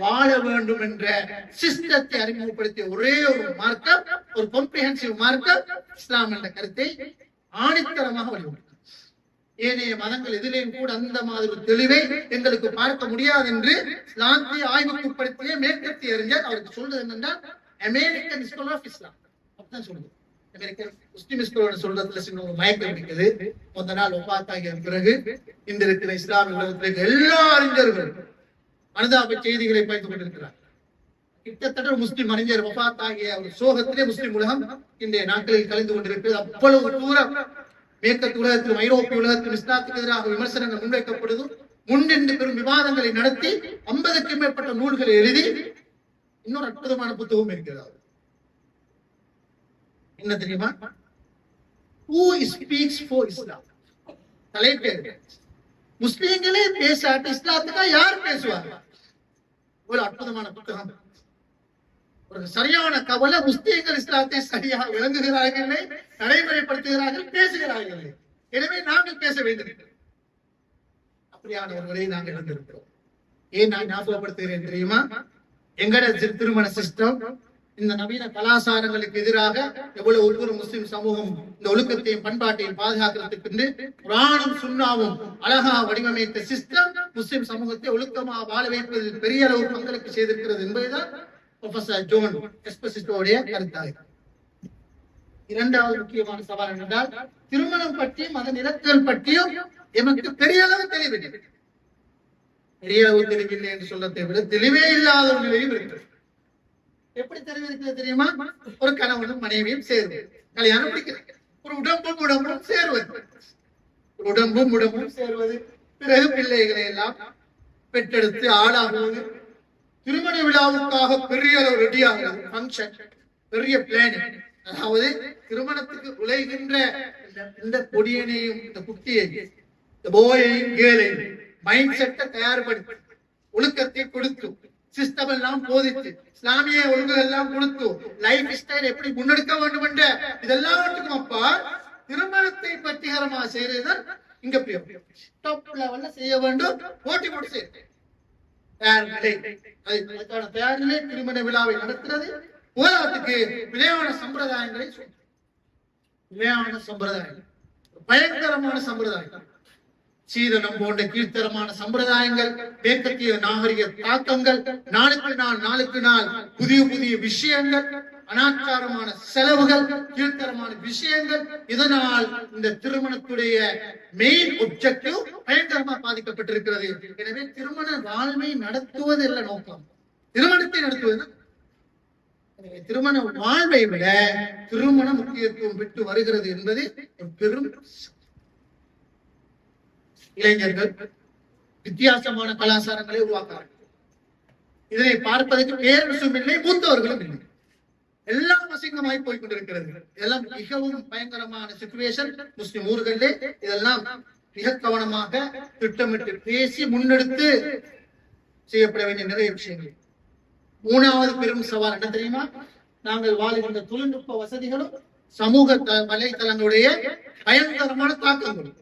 வாழ வேண்டும் என்ற சிஸ்டத்தை அறிமுகப்படுத்திய ஒரே ஒரு மார்க்கம், ஒரு காம்ப்ரிஹென்சிவ் மார்க்கம் இஸ்லாம் என்ற கருத்தை ஆணித்தரமாக வலியுறுத்தும். ஏனைய மதங்கள் எதிலேயும் கூட அந்த மாதிரி ஒரு தெளிவை எங்களுக்கு பார்க்க முடியாது என்று இஸ்லாத்தை ஆய்வுக்கு உட்படுத்திய மேற்கத்திய அறிஞர் அவருக்கு சொல்றது என்னென்றால் அமெரிக்கன் ஸ்கூல் ஆஃப் இஸ்லாம் அப்படிதான் சொல்லுது. முஸ்லிம் சொல்றதுல சின்ன ஒரு மயக்கம் இருக்குது. முந்த நாள் ஒப்பாத்தாகிய பிறகு இந்த இருக்கிற இஸ்லாமிய உலகத்தில் எல்லா அறிஞர்களும் அனுதாப செய்திகளை பயந்து கொண்டிருக்கிறார். கிட்டத்தட்ட முஸ்லிம் அறிஞர் ஒப்பாத்தாகிய ஒரு சோகத்திலே முஸ்லிம் உலகம் இன்றைய நாட்களில் கலந்து கொண்டிருக்கிறது. அவ்வளவு தூரம் மேற்கத்திய உலகத்திலும் ஐரோப்பிய உலகத்திலும் இஸ்லாத்துக்கு எதிராக விமர்சனங்கள் முன்வைக்கப்படுவதும் முன்னின்று பெரும் விவாதங்களை நடத்தி 50க்கும் மேற்பட்ட நூல்களை எழுதி இன்னொரு அற்புதமான புத்தகம் இருக்கிறது. என்ன தெரியுமா? Who speaks for Islam? தலைப்பேர் முஸ்லிம்களே பேசாட்டு இஸ்லாத்துக்கா யார் பேசுவாங்க? ஒரு அற்புதமான புத்தகம். ஒரு சரியான கவலை, முஸ்லிம்கள் இஸ்லாத்தை சரியாக விளங்குகிறார்கள், நடைமுறைப்படுத்துகிறார்கள், பேசுகிறார்கள். எனவே நாங்கள் பேச வேண்டும். அப்படியான ஒருவரை நாங்கள் இழந்திருக்கிறோம். ஏன் நான் ஞாபகப்படுத்துகிறேன் தெரியுமா? எங்கட திருமண சிஸ்டம் இந்த நவீன கலாச்சாரங்களுக்கு எதிராக எவ்வளவு ஒவ்வொரு முஸ்லிம் சமூகம் இந்த ஒழுக்கத்தையும் பண்பாட்டையும் பாதுகாக்கிறதுக்கு குர்ஆனும் சுன்னாவும் அழகா வடிவமைத்த சிஸ்டம் முஸ்லிம் சமூகத்தை ஒழுக்கமா வாழ வைப்பதில் பெரிய அளவு பங்களிப்பு செய்திருக்கிறது என்பதுதான் ப்ரொஃபசர் ஜோன் எஸ்பெசிட்டோடைய கருத்தாகும். இரண்டாவது முக்கியமான சவால் என்றால் திருமணம் பற்றியும் அதன் இலக்குகள் பற்றியும் எமக்கு பெரிய அளவு தெளிவில்லை. பெரிய அளவு தெளிவில்லை என்று சொல்லத்தை விட தெளிவே இல்லாத ஒரு நிலையும் இருக்கிறது. எப்படி தெரிவிக்கிறது தெரியுமா? ஒரு கணவனும் மனைவியும் சேர்வது, கல்யாணம் முடிக்கிறது, ஒரு உடம்பும் சேருவது, ஒரு உடம்பும் சேருவது, பிறகு பிள்ளைகளை எல்லாம் பெற்றெடுத்து ஆளாகுவது, திருமண விழாவுக்காக பெரிய அளவு ரெடி ஆகுது, ஃபங்க்ஷன், பெரிய பிளானிங். அதாவது திருமணத்துக்கு உழைகின்ற இந்த பொடியனையும் இந்த குட்டியையும் இந்த போயையும் கேளையும் மைண்ட் செட்டை தயார்படுத்தி ஒழுக்கத்தை கொடுத்து சிஸ்டம் எல்லாம் போதித்து இஸ்லாமிய ஒழுங்குகள் எல்லாம் கொடுத்து லைஃப் ஸ்டைல் எப்படி முன்னெடுக்க வேண்டும் என்ற இதெல்லாவற்றுக்கும் அப்பா திருமணத்தை பற்றிகரமா செய்யறதுதான் இங்க டாப் லெவல்ல செய்ய வேண்டும். போட்டி போட்டு செய்ய தயாரிலே திருமண விழாவை நடத்துறது உலகத்துக்கு விளையாட சம்பிரதாயங்களை விளையாட சம்பிரதாயம் பயங்கரமான சம்பிரதாயம், சீதனம் போன்ற கீழ்த்தரமான சம்பிரதாயங்கள், மேற்கத்திய நாகரிக தாக்கங்கள், நாளுக்கு நாள் புதிய விஷயங்கள், அனாச்சாரமான செலவுகள், கீழ்த்தரமான விஷயங்கள், இதனால் இந்த திருமணத்துடைய மெயின் ஒப்ஜெக்டிவ் பயங்கரமா பாதிக்கப்பட்டிருக்கிறது. எனவே திருமண வாழ்வை நடத்துவது அல்ல நோக்கம், திருமணத்தை நடத்துவது. திருமண வாழ்வை விட திருமண முக்கியத்துவம் பெற்று வருகிறது என்பது ஒரு பெரும். இளைஞர்கள் வித்தியாசமான கலாச்சாரங்களை உருவாக்குறார்கள். இதனை பார்ப்பதற்கு பேரரசும் இல்லை, மூத்தவர்களும் இல்லை. எல்லாம் அசிங்கமாய் போய் கொண்டிருக்கிறது. இதெல்லாம் மிகவும் பயங்கரமான சிச்சுவேஷன் முஸ்லிம் ஊர்களிலே. இதெல்லாம் மிக கவனமாக திட்டமிட்டு பேசி முன்னெடுத்து செய்யப்பட வேண்டிய நிறைய விஷயங்கள். மூணாவது பெரும் சவால் என்ன தெரியுமா? நாங்கள் வாழ்கின்ற தொழில்நுட்ப வசதிகளும் சமூக வலைத்தளங்களுடைய பயங்கரமான தாக்கங்கள்.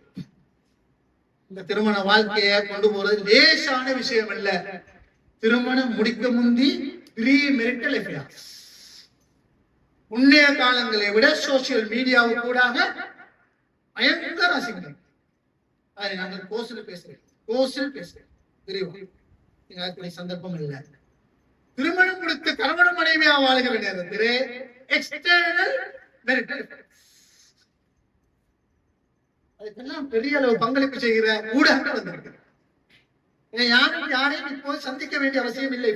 இந்த திருமண வாழ்க்கையை கொண்டு போறது லேசான விஷயம் இல்ல. திருமணம் முடிக்க முந்தி ப்ரீ மெரிட்டல் அஃபேர்ஸ் முன்னைய காலங்களை விட சோசியல் மீடியாவுக்கு கூடாக பயங்கர அசிங்கம். அதை நாங்கள் கோசில் பேசுறேன் விரிவாக சந்தர்ப்பம் இல்லை. திருமணம் முடித்து கணவன் மனைவியா வாழ்கிற நேரத்திலே எக்ஸ்டர்னல் மெரிட்டல் அதுக்கெல்லாம் பெரிய அளவு பங்களிப்பு செய்கிற ஊடகங்கள் வந்திருக்கு. யாரையும் இப்போ சந்திக்க வேண்டிய அவசியம் இல்லை.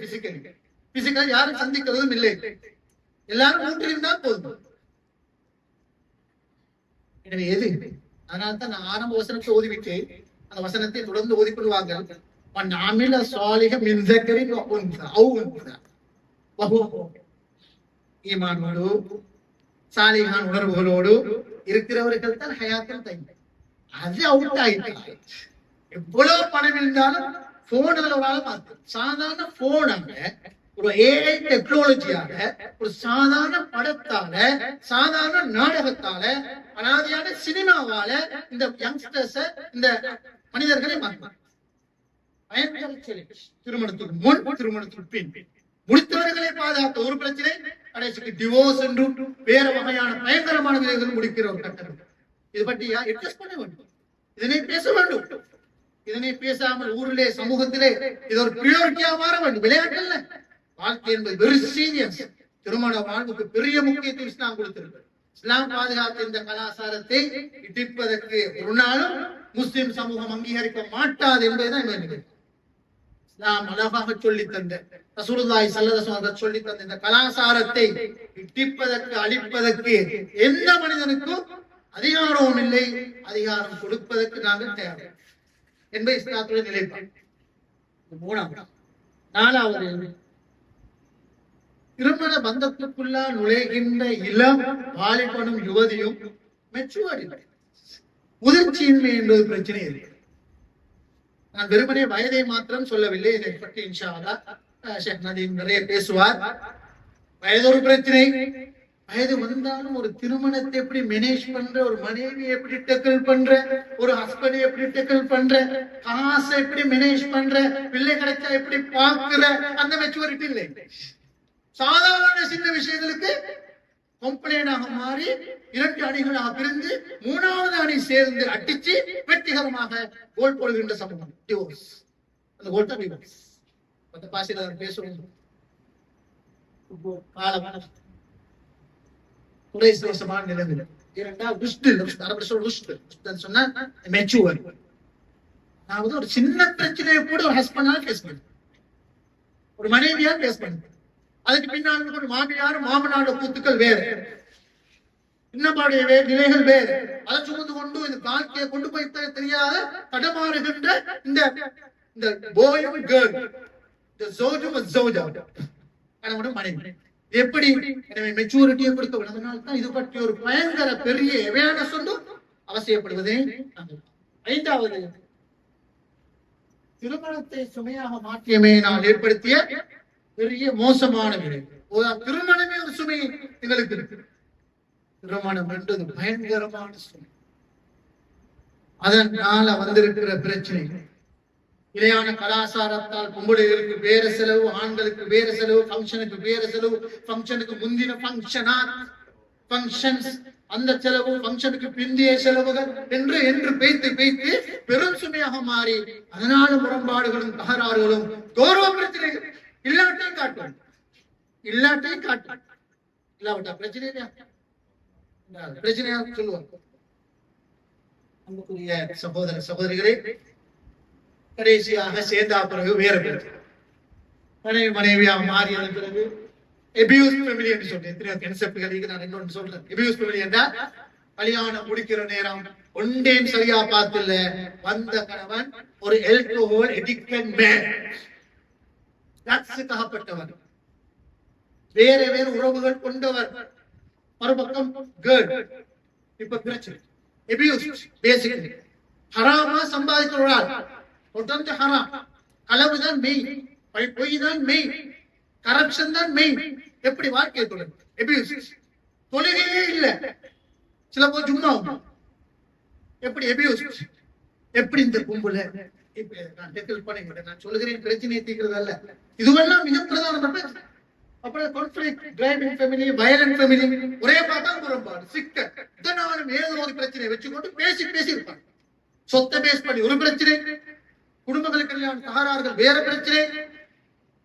பிசிக்கல் யாரும் சந்திக்கிறதும் இல்லை. எல்லாரும் மூன்றிருந்தால் போதும். எனவே எது? அதனால்தான் நான் ஆரம்ப வசனத்தை ஓதிவிட்டு அந்த வசனத்தை தொடர்ந்து ஓதிக்கொள்வாங்க. ஈமானோடு சாலிகான் உணர்வுகளோடு இருக்கிறவர்கள் தான் ஹயாத்தில் தங்கி. அது அவுட் ஆயிட்டு எவ்வளவு பணம் இருந்தாலும் போன்ல ஒரு ஆள் பார்த்து சாதாரண போனாங்க ஒரு ஏஐ டெக்னாலஜியால ஒரு சாதாரண படத்தால சாதாரண நாடகத்தால அனாதியான சினிமாவால இந்த யங்ஸ்டர்ஸ் இந்த மனிதர்களை மாற்றாங்க. திருமணத்துக்கு முன் திருமணத்துக்கு பின் முடித்தவர்களை பாதுகாத்த ஒரு பிரச்சனை, கடைசிக்கு டிவோர்ஸ் என்றும் வேற வகையான பயங்கரமான விதைகள் முடிக்கிற ஒரு கட்டம். இது பற்றி அட்ஜஸ்ட் பண்ண வேண்டும். இதனை பேச வேண்டும். இதனை பேசாமல் ஊரிலே சமூகத்திலே இது ஒரு பிரியோரிட்டியா மாற வேண்டும். விளையாட்டு இல்ல, வாழ்க்கை என்பது வெரி சீரியஸ். திருமண வாழ்வுக்கு பெரிய முக்கியத்துவம் இஸ்லாம் கொடுத்திருக்கு. இஸ்லாம் பாதுகாத்த இந்த கலாச்சாரத்தை இடிப்பதற்கு ஒரு நாளும் முஸ்லிம் சமூகம் அங்கீகரிக்க மாட்டாது என்பதுதான் இஸ்லாம் அழகாக சொல்லி தந்த ரசூலுல்லாஹி ஸல்லல்லாஹு அலைஹி வஸல்லம் சொல்லி தந்த இந்த கலாச்சாரத்தை இடிப்பதற்கு அழிப்பதற்கு எந்த மனிதனுக்கும் அதிகாரமும் இல்லை. அதிகாரம் கொடுப்பதற்கு நாங்கள் தயார் என்பது இஸ்லாத்துடைய நிலைப்பாடு. மூணாவது. நாலாவது, திருமண பந்தத்துக்குள்ளா நுழைகின்ற இளம் வாலிபனும் யுவதியும் மெச்சூரிட்டி முதிர்ச்சியின்மை என்பது பிரச்சனை இல்லை. நான் வெறுமனே வயதை மாத்திரம் சொல்லவில்லை. இதை பற்றி இன்ஷா அல்லாஹ் ஷேக் நதீம் நிறைய பேசுவார். வயது ஒரு பிரச்சனை. வயது வந்தாலும் ஒரு திருமணத்தை எப்படி மேனேஜ் பண்ற, ஒரு மனைவியை எப்படி டேக்கிள் பண்ற, ஒரு ஹஸ்பண்டை எப்படி டேக்கிள் பண்ற, காசை எப்படி மேனேஜ் பண்ற, பிள்ளை கிடைச்சா எப்படி பார்க்கிற அந்த மெச்சூரிட்டி இல்லை. சாதாரண சின்ன விஷயங்களுக்கு கம்ப்ளைண்டாக மாறி 2 அணிகளாக பிரிந்து 3வது அணி சேர்ந்து அடிச்சு வெற்றிகரமாக கோல் போடுகின்ற சமூகம் டிவோர்ஸ். அந்த கோல் தான் டிவோர்ஸ். அந்த பாசில பேசுவோம். துறைசமான நிலைமை. சொன்னா மெச்சூர். அதாவது ஒரு சின்ன பிரச்சனையை கூட ஒரு ஹஸ்பண்டால பேச பண்ணுது, ஒரு மனைவியா பேச பண்ணுது. அதுக்கு பின்னால் ஒரு மாமியார் மாமனாரோட கூத்துக்கள் வேறு, இன்னபாடைய நிலைகள் வேறு. அதை சுமந்து கொண்டு இந்த வாழ்க்கையை கொண்டு போய் தெரியாத தடமாறுகின்ற இந்த போயும் கேர்ள், இந்த ஜோஜும் ஜோஜா கணவனும் மனைவி எப்படி எனவே மெச்சூரிட்டியை கொடுக்க வேண்டும். அதனால்தான் இது பற்றி ஒரு பயங்கர பெரிய அவேர்னஸ் அவசியப்படுவதே. 5வது, திருமணத்தை சுமையாக மாற்றியமே நான் ஏற்படுத்திய பெரிய மோசமான விலை. திருமணமே ஒரு சுமை எங்களுக்கு இருக்கு. திருமணம் என்றது பயங்கரமான சுமை. அதனால வந்திருக்கிற பிரச்சனை இளையான கலாச்சாரத்தால் பொம்பளைகளுக்கு வேற செலவு, ஆண்களுக்கு வேற செலவு, ஃபங்க்ஷனுக்கு வேற செலவு, ஃபங்க்ஷனுக்கு முந்தின ஃபங்க்ஷன்ஸ் அந்த செலவு, ஃபங்க்ஷனுக்கு பிந்திய செலவுகள் என்று பேய்த்து பெரும் சுமையாக மாறி அதனால முரண்பாடுகளும் தகராறுகளும் கௌரவ பிரச்சனைகள் இல்லாட்டையும் காட்டும். இல்லாவிட்டா பிரச்சனையா சொல்லுவாங்க. அன்புக்குரிய சகோதர சகோதரிகளே, கடைசியாக சேர்ந்தா பிறகு வேற பேர் மனைவியாக மாறியதன் பிறகு எபியூஸ் ஃபேமிலி என்று சொல்றேன். எத்தனையோ கன்செப்ட்களுக்கு நான் இன்னொன்று சொல்றேன். எபியூஸ் ஃபேமிலி என்றால் கல்யாணம் முடிக்கிற நேரம் ஒன்றேன் சரியா பார்த்துல வந்த கணவன் ஒரு ஆல்கஹால் அடிக்டட் மேன், ட்ரக்ஸுக்கு அகப்பட்டவன், வேற வேற உறவுகள் கொண்டவர், மறுபக்கம் கேர்ள். இப்ப பிரச்சனை எபியூஸ் பேசிக்கலி ஹராமா சம்பாதிக்கிறார், தொடர்ந்து ஹராம், களவுதான் மெயின், பொய் தான் மெயின், கரப்ஷன் தான் மெயின். எப்படி வாழ்க்கை தொடர் எபியூஸ், தொழுகையே இல்ல, சில போது சும்மா எப்படி எபியூஸ், எப்படி இந்த கும்பல நான் டெக்கல் பண்ண நான் சொல்லுகிறேன் பிரச்சனையை தீர்க்கிறது அல்ல, இதுவெல்லாம் மிக பிரதான. அப்புறம் conflict, driving family, violent family, ஒரே பார்த்தா முரண்பாடு, சிக்கல். இதனாலும் ஏதோ ஒரு பிரச்சனையை வச்சுக்கொண்டு பேசி இருப்பாங்க. சொத்தை பேஸ் பண்ணி ஒரு பிரச்சனை, குடும்பங்களுக்கு தகராறுகள் வேற பிரச்சனை,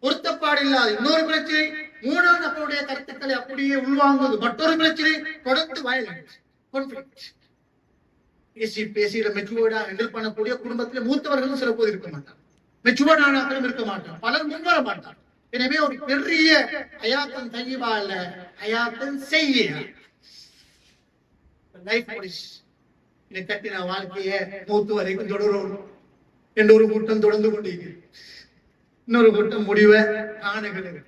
பொருத்தப்பாடு இல்லாத இன்னொரு பிரச்சனை, மூணாம் நபருடைய கருத்துக்களை அப்படியே உள்வாங்குவது மற்றொரு பிரச்சனை, தொடர்ந்து வயலன்ஸ், கான்ஃப்ளிக்ட். பேசியிட மெச்சுவர்டா ஹேண்டில் பண்ணக்கூடிய குடும்பத்தில் மூத்தவர்களும் சில போது இருக்க மாட்டாங்க, மெச்சுவர்டானாக்களும் இருக்க மாட்டாங்க, பலர் முன்வர மாட்டாங்க. எனவே ஒரு பெரிய ஹயாத்தன் தய்யிபா இல்ல, ஹயாத்தன் செய்ய கட்டின வாழ்க்கைய மூத்து வரைக்கும் தொடரும் என்ற ஒரு கூட்டம் தொடர்ந்து கொண்டிருக்கிறது. இன்னொரு கூட்டம் முடிவை காணுகிறது,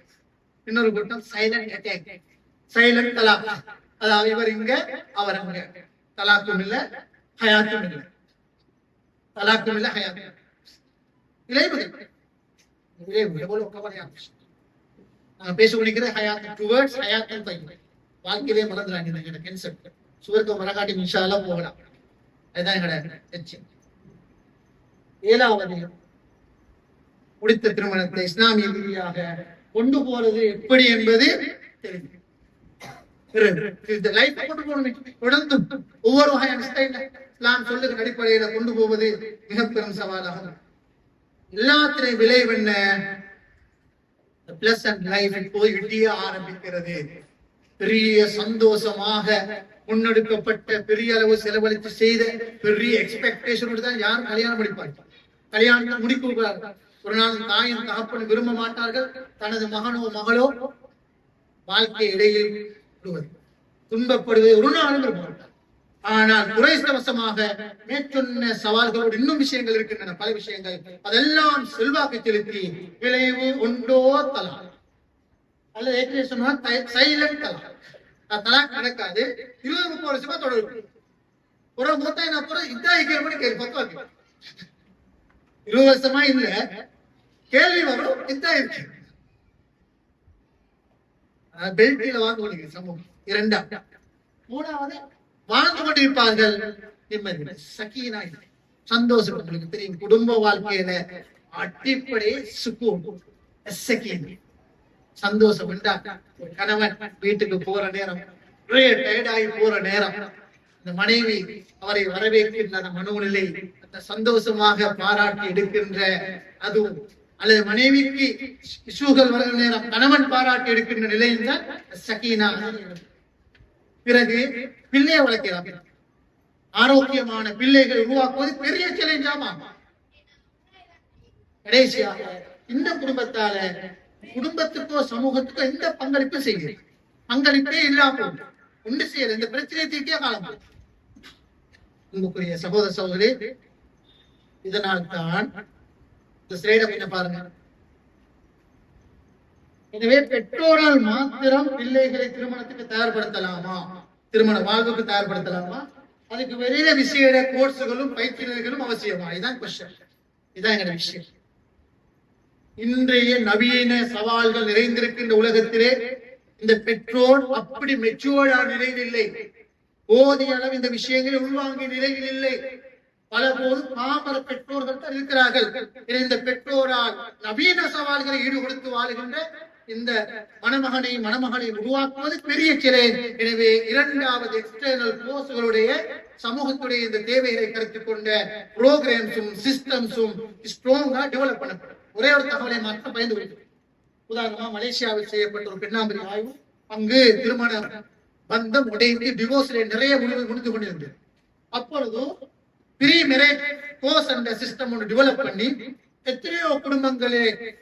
இன்னொரு கூட்டம் சைலண்ட் அட்டாக், சைலண்ட் தலாக். அதாவது இவர் இங்க அவர் அங்க, தலாக்கும் இல்ல ஹயாத்தும் இல்லை, தலாக்கும் இல்ல ஹயாத்தும் இளைவுகள். நான் பேசிக்கொண்டிருக்கிற ஹயாத் டுவர்ட்ஸ் ஹயாத்தன் தய்யிபா, வாழ்க்கையிலே மறந்துறாங்க கன்செப்ட். சுவர்க்கம் வரகாட்டி இன்ஷா அல்லாஹ் போகலாம், அதுதான் எங்களோட லட்சியம். 7வது, முடித்த திருமணத்தை இஸ்லாமிய ரீதியாக கொண்டு போறது எப்படி என்பது தெரியும். தொடர்ந்து ஒவ்வொரு வகையான இஸ்லாம் சொல்லுகிற அடிப்படையில கொண்டு போவது மிக பெரும் சவாலாகும். எல்லாத்திலையும் விளைவென்ன, பிளசன்ட் லைஃப் போய்கிட்டே ஆரம்பிக்கிறது. பெரிய சந்தோஷமாக முன்னெடுக்கப்பட்ட பெரிய அளவு செலவழித்து செய்த பெரிய எக்ஸ்பெக்டேஷனோடு தான் யாரும் கல்யாணம் முடிப்பாங்க. கல்யாணத்தை முடிக்க ஒரு நாள் தாயும் தகப்பனும் விரும்ப மாட்டார்கள், தனது மகனோ மகளோ வாழ்க்கை இடையில் துன்பப்படுவதை ஒரு நாளும் விரும்ப மாட்டார். ஆனால் துரைஷ்டவசமாக மேற்சொன்ன சவால்களோடு இன்னும் விஷயங்கள் இருக்கின்றன, பல விஷயங்கள். அதெல்லாம் செல்வாக்கு செலுத்தி விளைவு ஒன்றோ தலா அல்லது சைலண்ட் தலா, தலாக் நடக்காது. 20-30 வருஷமா தொடரும். ஒரு மூத்தாயின அப்புறம் இதாயிக்கிறபடி கேள்வி 20 வருஷமா இல்ல கேள்வி வரும், இதாயிருக்கு பெல்ட்டில வாங்க முடியுது சமூகம். 2. 3வது, வாழ்ந்து கொண்டிருப்பார்கள் நிம்மதி, சக்கீனா, சந்தோஷம். உங்களுக்கு தெரியும், குடும்ப வாழ்க்கையில அடிப்படை சுக்கூன், சந்தோஷம். கணவன் வீட்டுக்கு போற நேரம், டயர்டாகி போற நேரம், இந்த மனைவி அவரை வரவேற்கின்ற அந்த மனோநிலை, அந்த சந்தோஷமாக பாராட்டி எடுக்கின்ற அதுவும், அல்லது மனைவிக்கு இஷ்யூகள் வருகிற நேரம் கணவன் பாராட்டி எடுக்கின்ற நிலையில் தான் சக்கீனா. பிறகு பிள்ளையை வளர்க்கலாம், ஆரோக்கியமான பிள்ளைகள் உருவாக்குவது பெரிய சேலஞ்சாமா. கடைசியாக இந்த குடும்பத்தால குடும்பத்துக்கோ சமூகத்துக்கோ எந்த பங்களிப்பு செய்கிறது, பங்களிப்பே இல்லாம ஒன்று செய்யல, இந்த பிரச்சனையை தீர்க்க காலம். அன்புக்குரிய சகோதர சகோதரி, இதனால் தான் இந்த ஸ்லைடை கொஞ்சம் பாருங்க. எனவே பெற்றோரால் மாத்திரம் பிள்ளைகளை திருமணத்துக்கு தயார்படுத்தலாமா, திருமண வாழ்வுக்கு தயார்படுத்தலாமா, அதுக்கு வெளியில விசேட கோர்ஸுகளும் பயிற்சிகளும் அவசியமா? இதுதான் கொஸ்டின், இதுதான் எங்க விஷயம். இன்றைய நவீன சவால்கள் நிறைந்திருக்கின்ற உலகத்திலே இந்த பெற்றோர் அப்படி மெச்சூர்டான நிலையில் இல்லை, போதிய அளவு இந்த விஷயங்களை உள்வாங்கிய நிலையில் இல்லை. பல போது பாமர பெற்றோர்கள் தான் இருக்கிறார்கள். இந்த பெற்றோரால் நவீன சவால்களை ஈடுபடுத்தி வாழுகின்ற இந்த மணமகனை மணமகளை உருவாக்குவது பெரிய சேலஞ்ச். எனவே 2வது எக்ஸ்டர்னல் போர்ஸ்களுடைய சமூகத்துடைய இந்த தேவைகளை கருத்தில் கொண்ட புரோகிராம்ஸும் சிஸ்டம்ஸும் ஸ்ட்ராங்கா டெவலப் பண்ணப்படும். ஒரே ஒரு தகவலை மாற்றம் பயந்து விடுகிறது. உதாரணமா மலேசியாவில் செய்யப்பட்ட ஒரு பெண்ணாம்பரி ஆய்வு, அங்கு திருமண பந்தம் உடைந்து டிவோர்ஸ்ல நிறைய முடிந்து கொண்டிருந்தது. அப்பொழுது ப்ரீ மேரேஜ் கோர்ஸ் என்ற சிஸ்டம் ஒன்று டெவலப் பண்ணி எத்தனையோ குடும்பங்களே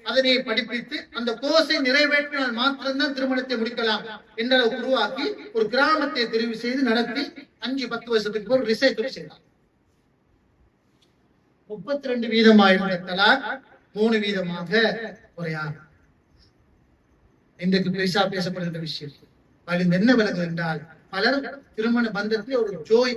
அதனை படிப்பித்து அந்த கோர்ஸை நிறைவேற்றினால் மாத்திரம்தான் திருமணத்தை முடிக்கலாம் என்ற உருவாக்கி ஒரு கிராமத்தை தெரிவு செய்து நடத்தி 5-10 வருஷத்துக்கு ஒரு ரிசர்ச் செய்தார். 32% தலாக் 3% குறையாது. இன்றைக்கு பெருசா பேசப்படுகின்ற விஷயம். அதில் என்ன விலகு என்றால் பலர் திருமண பந்தத்தில் ஒரு ஜோய்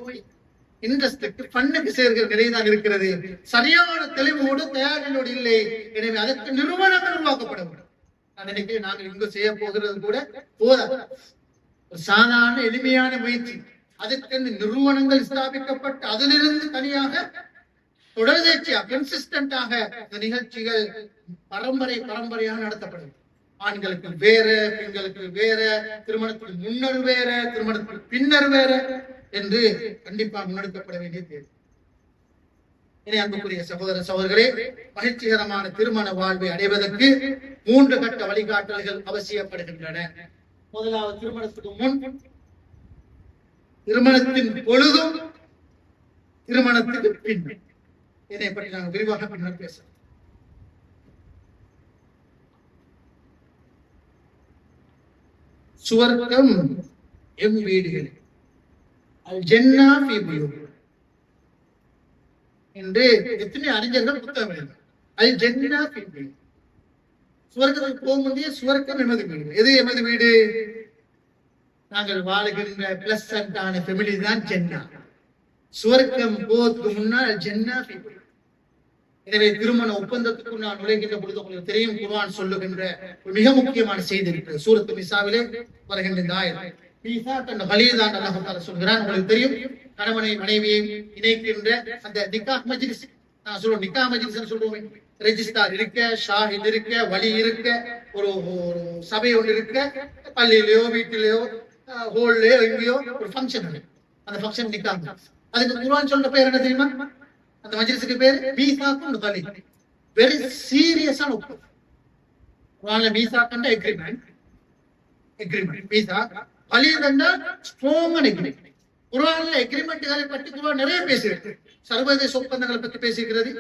இன்ட்ரெஸ்டுக்கு பண்ணுக்கு சேர்க்கிற நிலைதான் இருக்கிறது. சரியான தெளிவோடு தயாரிலோடு இல்லை. எனவே அதற்கு நிறுவனங்கள் உருவாக்கப்பட வேண்டும். நான் நினைக்கிறேன் நாங்கள் இங்கு செய்ய போகிறது கூட போதாது. ஒரு சாதாரண எளிமையான முயற்சி. அதற்கு நிறுவனங்கள் ஸ்தாபிக்கப்பட்டு அதிலிருந்து தனியாக தொடர்ச்சியா கன்சிஸ்டன்டாக இந்த நிகழ்ச்சிகள் பரம்பரையாக நடத்தப்படும். ஆண்களுக்கு வேற, பெண்களுக்கு வேற, திருமணத்துக்கு முன்னர் வேற, திருமணத்துக்கு பின்னர் வேற என்று கண்டிப்பா முன்னெடுக்கப்பட வேண்டிய தேவை. இனி அன்புக்குரிய சகோதர சகோதரர்களே, மகிழ்ச்சிகரமான திருமண வாழ்வை அடைவதற்கு 3 கட்ட வழிகாட்டல்கள் அவசியப்படுகின்றன. முதலாவது, திருமணத்துக்கு முன், திருமணத்தின் பொழுதும், திருமணத்துக்கு பின். இதை பற்றி நாங்கள் விரிவாக பின்னர் பேசலாம். சுவர்க்கம் எம் வீடுகள், அல் ஜன்னா ஃபீ புயூத் என்று எத்தனை அறிஞர்கள் புத்தகம் எழுதினார். அல் ஜன்னா ஃபீ புயூத், சுவர்க்கத்துக்கு போக முடிய சுவர்க்கம் எமது வீடு. எது எமது வீடு? நாங்கள் வாழுகின்ற பிளசன்டான ஃபேமிலி தான் ஜன்னா. சுவர்க்கம் போவதற்கு முன்னால் ஜன்னா ஃபீ புயூத். எனவே திருமண ஒப்பந்தத்துக்கு நான் நுழைகின்ற பொழுது உங்களுக்கு தெரியும், குர்ஆன் சொல்லுகின்ற ஒரு மிக முக்கியமான செய்தி இருக்கிறது. சூரத்து நிசாவிலே வருகின்ற இந்த ஆயத் மீசாக் என்ற கலீதான் அல்லாஹ் தஆலா சொல்கிறான். உங்களுக்கு தெரியும், கணவனை மனைவியை இணைக்கின்ற அந்த நிக்காஹ் மஜ்லிஸ், நான் சொல்றோம் நிக்காஹ் மஜ்லிஸ்னு சொல்றோம். ரெஜிஸ்டார் இருக்க, ஷாஹித் இருக்க, வலி இருக்க, ஒரு சபை ஒன்று இருக்க, பள்ளியிலயோ வீட்டிலேயோ ஹோல்லையோ எங்கேயோ ஒரு ஃபங்க்ஷன், அந்த ஃபங்க்ஷன் நிக்காஹ். அதுக்கு குர்ஆன் சொல்ற பேர் என்ன தெரியுமா? அந்த மஜ்லிஸுக்கு பேர் மீசாக்குன் கலீ. வெரி சீரியஸான ஒப்பந்தம். குர்ஆன்ல மீசாக்குன்ற எக்ரிமெண்ட், மீசாக். கலீல் என்றால் ஸ்ட்ராங்கான எக்ரிமெண்ட். குர்ஆன்ல எக்ரிமெண்ட்களை பற்றி குர்ஆன் நிறைய பேசியிருக்கு. சர்வதேச ஒப்பந்தங்களை பற்றி பேசியிருக்கிறது,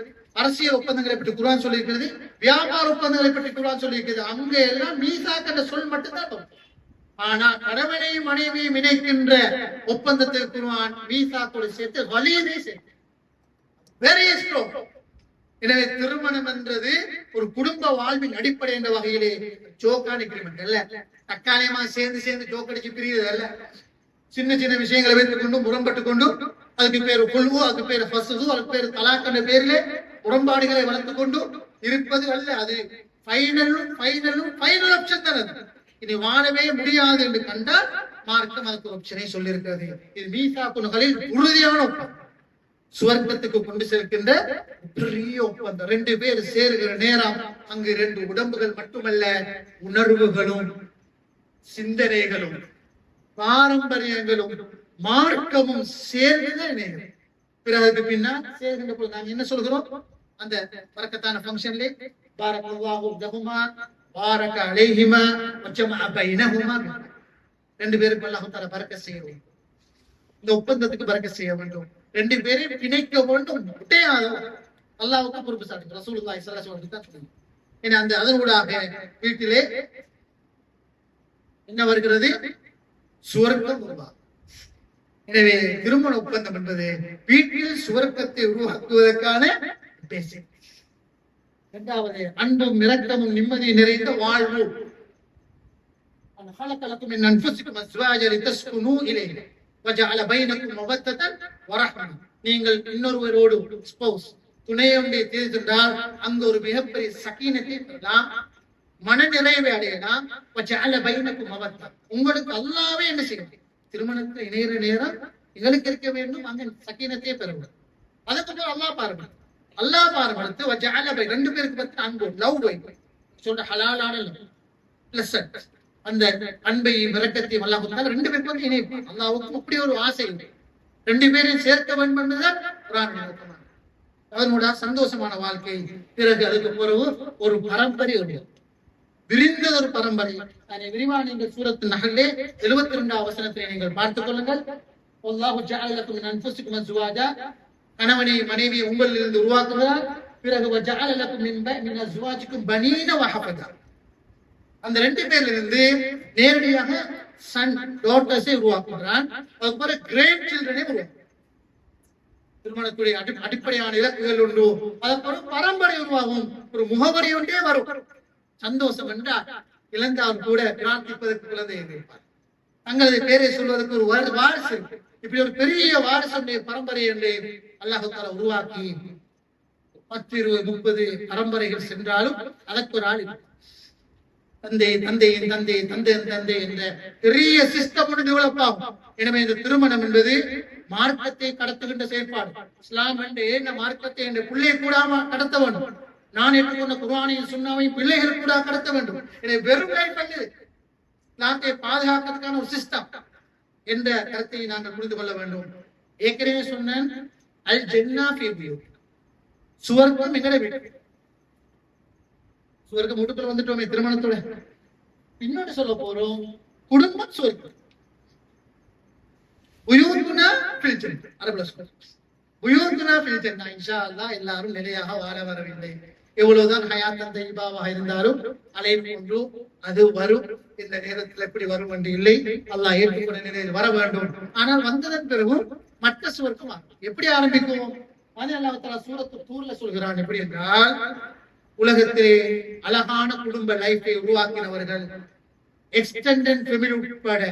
அரசியல் ஒப்பந்தங்களை பற்றி குர்ஆன் சொல்லியிருக்கிறது, வியாபார ஒப்பந்தங்களை பற்றி குர்ஆன் சொல்லியிருக்கிறது. அங்க எல்லாம் மீசாக் என்ற சொல் மட்டும்தான். ஆனா கணவனையும் மனைவியும் இணைக்கின்ற ஒப்பந்தத்தை குர்ஆன் மீசாக்கோடு சேர்த்து கலீலை சேர்த்து வெரி ஸ்ட்ராங். எனவே திருமணம் என்றது ஒரு குடும்ப வாழ்வின் அடிப்படை என்ற வகையிலே ஜோக்கான எக்ரிமெண்ட் அல்ல. தற்காலிகமா சேர்ந்து ஜோக் அடிச்சு பிரியுது அல்ல. சின்ன சின்ன விஷயங்களை வைத்துக் கொண்டு முரண்பட்டு கொண்டு அதுக்கு பேரு குழுவு, அதுக்கு பேரு ஃபஸ்து, அதுக்கு பேரு தலாக் என்ற பேரிலே முரண்பாடுகளை வளர்த்துக் கொண்டு இருப்பது அல்ல. அது ஃபைனல் ஆப்ஷன் தான். அது இனி வாழவே முடியாது என்று கண்டால் மார்க்கம் அதுக்கு ஆப்ஷனை சொல்லியிருக்கிறது. இது மீசாக்குகளில் உறுதியான ஒப்பந்தம், சுவர்க்கத்துக்கு கொண்டு சேர்க்கின்ற பெரிய ஒப்பந்தம். 2 பேர் சேருகிற நேரம் அங்கு 2 உடம்புகள் மட்டுமல்ல, உணர்வுகளும் சிந்தனைகளும் பாரம்பரியங்களும் மார்க்கமும் சேர்ந்த இணைகள். பிறகு பின்னால் சேர்கின்ற பொழுது நாங்க என்ன சொல்கிறோம்? அந்த பரக்கத்தான ஃபங்க்ஷன்ல பாரக்கல்லாஹு லஹுமா பாரக அலைஹிமா வஜமஅ பைனஹுமா. 2 பேருக்கு அல்லாஹ் தஆலா பரக்கத் செய்யணும். இந்த ஒப்பந்தத்துக்கு பரக்கத் செய்ய வேண்டும். 2 பேரையும் பிணைக்க வேண்டும். அல்லாஹ்வுக்கு பொறுப்பு சாட்டு ரசூலுல்லாஹி ஸல்லல்லாஹு அலைஹி வஸல்லம் சொன்னாங்க. ஏன்னா அந்த அதனூடாக வீட்டிலே என்ன வருகிறது? சுவர்க்கம் உருவாகும். எனவே திருமண ஒப்பந்தம் என்பது வீட்டில் சுவர்க்கத்தை உருவாக்குவதற்கான பேசிக். 2வது, அன்பும் இரக்கமும் நிம்மதி நிறைந்த வாழ்வு. خلقكم من انفسكم ازواجا لتسكنوا اليه وجعل بينكم موده ورحمه. நீங்கள் இன்னொருவரோடு ஸ்பௌஸ் துணையோடு தீர்ந்தால் அங்கு ஒரு மிகப்பெரிய சகீனத்தை பெறலாம், மனநிறைவை அடையலாம். وجعل بينكم موده, உங்களுக்கு அல்லாஹ்வே என்ன செய்யும்? திருமணத்தை இணைகிற நேரம் எங்களுக்கு இருக்க வேண்டும், அங்க சகீனத்தை பெற வேண்டும். அதுக்கப்புறம் அல்லாஹ் பாருங்க وجعل 2 பேருக்கு பத்தி அன்பு, லவ் சொல்ற ஹலாலான பிளஸ் அந்த அன்பையும் இரக்கத்தையும் அல்லாஹ் 2 பேருக்கு வந்து இணைப்பான். அல்லாஹ்வுக்கு அப்படி ஒரு ஆசை உண்டு. 2 பேரையும் சேர்க்க வேண்டும் என்பதுதான் குர்ஆன். அதனுடைய சந்தோஷமான வாழ்க்கை. பிறகு அதுக்கு பிறகு ஒரு பரம்பரை உண்டு, விரிந்த ஒரு பரம்பரை. அதை விரிவான நீங்கள் சூரத்து நஹ்லே 72வது வசனத்தை நீங்கள் பார்த்துக் கொள்ளுங்கள். அல்லாஹ் ஜஅல லக்கும் மின் அன்ஃபுசிக்கும் அஸ்வாஜா, கணவனை மனைவியை உங்களிலிருந்து உருவாக்குகிறார். பிறகு வஜஅல லக்கும் மின் அஸ்வாஜிக்கும் பனீன வஹஃபதா, அந்த 2 பேர்ல இருந்து நேரடியாக சன் டாட்டர்ஸை உருவாக்குகிறான். அதுக்கப்புறம் கிரேட் சில்ட்ரனை உருவாக்குறான். திருமணத்துடைய அடிப்படையான இலக்குகள் உண்டு. அதுக்கப்புறம் பரம்பரை உருவாகும், ஒரு முகவரி ஒன்றே வரும். சந்தோஷம் என்றால் இழந்தால் கூட பிரார்த்திப்பதற்கு குழந்தையை வைப்பார். தங்களது பேரை சொல்வதற்கு ஒரு வாரிசு. இப்படி ஒரு பெரிய வாரிசுடைய பரம்பரை என்று அல்லாஹ் தஆலா உருவாக்கி 10, 20, 30 பரம்பரைகள் சென்றாலும் அதற்கு ஒரு ஆள் தந்தை தந்தையின் தந்தை தந்தையின் தந்தை என்ற பெரிய சிஸ்டம் டெவலப் ஆகும். எனவே இந்த திருமணம் என்பது மார்க்கத்தை கடத்துகின்ற செயற்பாடு. இஸ்லாம் என்ற என்ன மார்க்கத்தை என்ற பிள்ளை கூட கடத்த வேண்டும். நான் ஏற்றுக்கொண்ட குர்ஆனையும் சுன்னாவையும் பிள்ளைகள் கூட கடத்த வேண்டும். எனவே வெறும் லைஃப் அல்ல, இஸ்லாத்தை பாதுகாக்கிறதுக்கான ஒரு சிஸ்டம் என்ற கருத்தை நாங்கள் புரிந்து கொள்ள வேண்டும். ஏற்கனவே சொன்னேன், அல் ஜன்னா ஃபீ புயூத், சுவர்க்கம் எங்கட வீடு. சுவர்க்கம் முட்டுக்குள்ள வந்துட்டோமே திருமணத்தோட. இன்னொரு சொல்ல போறோம், குடும்பம் சுவர்க்கம். புயூத்துனா ஃபில் ஜன்னah, அரபுல சொல்றோம் புயூத்துனா ஃபில் ஜன்னah. இன்ஷா அல்லாஹ் எல்லாரும் நிலையாக வாழ வரவில்லை. எவ்வளவுதான் ஹயாத்தன் தய்யிபாவாக இருந்தாலும் அலைவு ஒன்று அது வரும். இந்த நேரத்தில் எப்படி வரும் என்று இல்லை, அல்லாஹ் ஏற்றுக்கொண்ட நிலையில் வர வேண்டும். ஆனால் வந்ததன் பிறகு மற்ற சுவர்க்கம் எப்படி ஆரம்பிக்கும்? அல்லாஹ் தஆலா சூரத்து தூர்ல சொல்கிறான். எப்படி என்றால், உலகத்திலே அழகான குடும்ப லைஃபை உருவாக்கினவர்கள், எக்ஸ்டெண்டட் ஃபேமிலி உட்பட,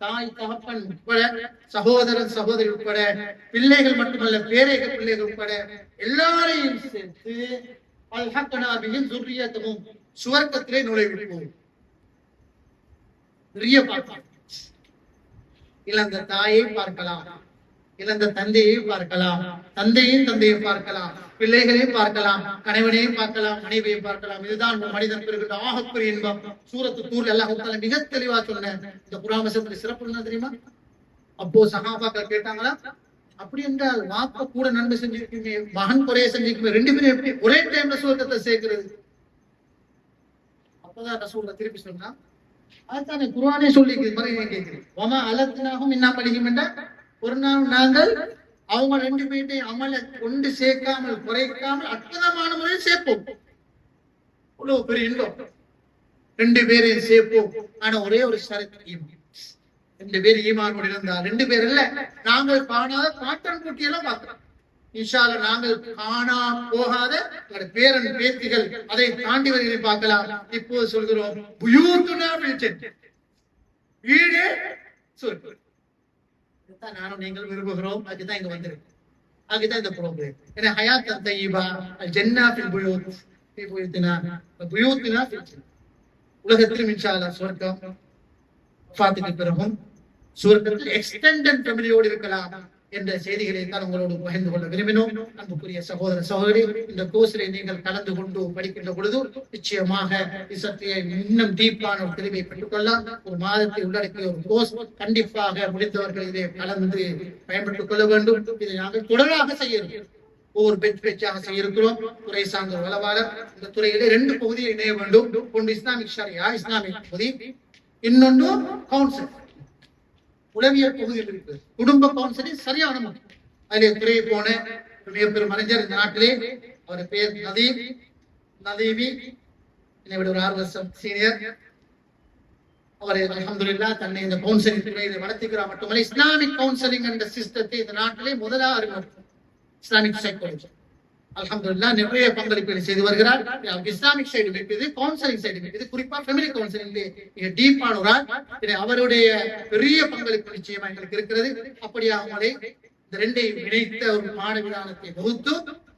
தாய் தகப்பன் உட்பட, சகோதரன் சகோதரி உட்பட, பிள்ளைகள் மட்டுமல்ல பேரைகள் பிள்ளைகள் உட்பட எல்லாரையும் சேர்த்து அல்ஹக்னா பிஹிம் ஸுர்ரியத்துஹும், சுவர்க்கத்திலே நுழைவிப்போம். பெரிய பாக்கியம். இழந்த தாயை பார்க்கலாம், இழந்த தந்தையை பார்க்கலாம், தந்தையும் தந்தையை பார்க்கலாம், பிள்ளைகளையும் பார்க்கலாம், கணவனையும் பார்க்கலாம், மனைவியை பார்க்கலாம். இதுதான் மனிதன் பெறுகின்ற ஆகப்பெரிய இன்பம். சூரத்து தூர்ல அல்லாஹ் தஆலா மிக தெளிவா சொன்ன இந்த குர்ஆன் வசனத்துல சிறப்பு என்ன தெரியுமா? அப்போ சஹாபாக்கள் கேட்டாங்களா, அப்படி என்றால் வாப்பா கூட நன்மை செஞ்சிருக்கீங்க, மகன் குறைய செஞ்சிருக்கீங்க, ரெண்டு பேரும் எப்படி ஒரே டைம்ல சுவர்க்கத்தை சேர்க்கிறது? அப்பதான் ரசூலுல்லாஹ் திருப்பி சொன்னா, அதுதானே குர்ஆனே சொல்லிக்குது. மறுபடியும் கேட்கிறேன், வமா அலத்னாஹும் மின்னா பலிஹிம் என்றா, ஒரு நாள் நாங்கள் அவங்க ரெண்டு பேர்ட்டையும் அமலை கொண்டு சேர்க்காமல் குறைக்காமல் அற்புதமான முறையில் சேர்ப்போம். அவ்வளவு பெரிய இன்பம். ரெண்டு பேரையும் சேர்ப்போம். ஆனா ஒரே ஒரு ஷரத்து, ரெண்டு பேர் ஈமானோடு இருந்தா, ரெண்டு பேர் இல்ல, நாங்கள் காணாத காட்டன் குட்டியெல்லாம் பார்க்கிறோம். இன்ஷா அல்லாஹ் நாங்கள் காணா போகாத பேரன் பேத்திகள் அதை தாண்டி வருகிறதை பார்க்கலாம். இப்போது சொல்கிறோம், புயூத்துனா ஃபில் ஜன்னah, வீடு சொர்க்கம். நானும் நீங்கள் விரும்புகிறோம். அதுதான் இங்க வந்திருக்கு, அதுதான் இந்த ப்ரோக்ராம். ஏன்னா ஹயாத்தன் தய்யிபா, அல் ஜன்னah ஃபில் புயூத், புயூத்தினா ஃபில் ஜன்னah. உலகத்திலும் இன்ஷா அல்லாஹ் சுவர்க்கம், வஃபாத்துக்கு பிறகும் சுவர்க்கத்தில் எக்ஸ்டெண்டட் ஃபேமிலியோடு இருக்கலாம் என்ற செய்திகளை தான் உங்களோடு பகிர்ந்து கொள்ள விரும்பினோம். அன்புக்குரிய சகோதர சகோதரி, இந்த கோர்ஸில் நீங்கள் கலந்து கொண்டு படிக்கின்ற பொழுது நிச்சயமாக இசத்தையை இன்னும் டீப்பான ஒரு தெளிவை பெற்றுக்கொள்ளலாம். ஒரு மாதத்தை உள்ளடக்கிய ஒரு கோர்ஸ், கண்டிப்பாக முடிந்தவர்கள் இதை கலந்து பயன்படுத்திக் கொள்ள வேண்டும். இதை நாங்கள் தொடராக செய்யணும். ஒவ்வொரு பேச்சாக செய்ய இருக்கிறோம். துறை சார்ந்த வளவாளர், இந்த துறையிலே 2 பகுதியை இணைய வேண்டும். ஒன்று இஸ்லாமிக் ஷரியா, இஸ்லாமிக் பகுதி, இன்னொன்று கவுன்சில், உளவியல் பகுதியில் இருக்கு. குடும்ப கவுன்சிலிங் சரியான முக்கியம். அதிலே துறையை போன மிகப்பெரும் மனிதர் இந்த நாட்டிலே, அவர் பேர் நதீவி, என்னை விட ஒரு 6 வருஷம் சீனியர். அவர் அல்ஹம்துலில்லாஹ் தன்னை இந்த கவுன்சிலிங் துறையில வளர்த்துக்கிறார். மட்டுமல்ல, இஸ்லாமிக் கவுன்சிலிங் என்ற சிஸ்டத்தை இந்த நாட்டிலே முதலாக அறிமுகம், இஸ்லாமிக் சைக்காலஜி அல்ஹம்துலில்லாஹ் நிறைய பங்களிப்புகளை செய்து வருகிறார். இஸ்லாமிக் சைடு இருக்குது, கவுன்சிலிங் சைடு இருக்குது. குறிப்பா ஃபேமிலி கவுன்சிலிங் மிக டீப்பான ஒரு ஆள். அவருடைய பெரிய பங்களிப்பு நிச்சயமா எங்களுக்கு இருக்கிறது. அப்படியே அவங்களே இந்த 2ஐயும் இணைத்த ஒரு பாட விதானத்தை வகுத்து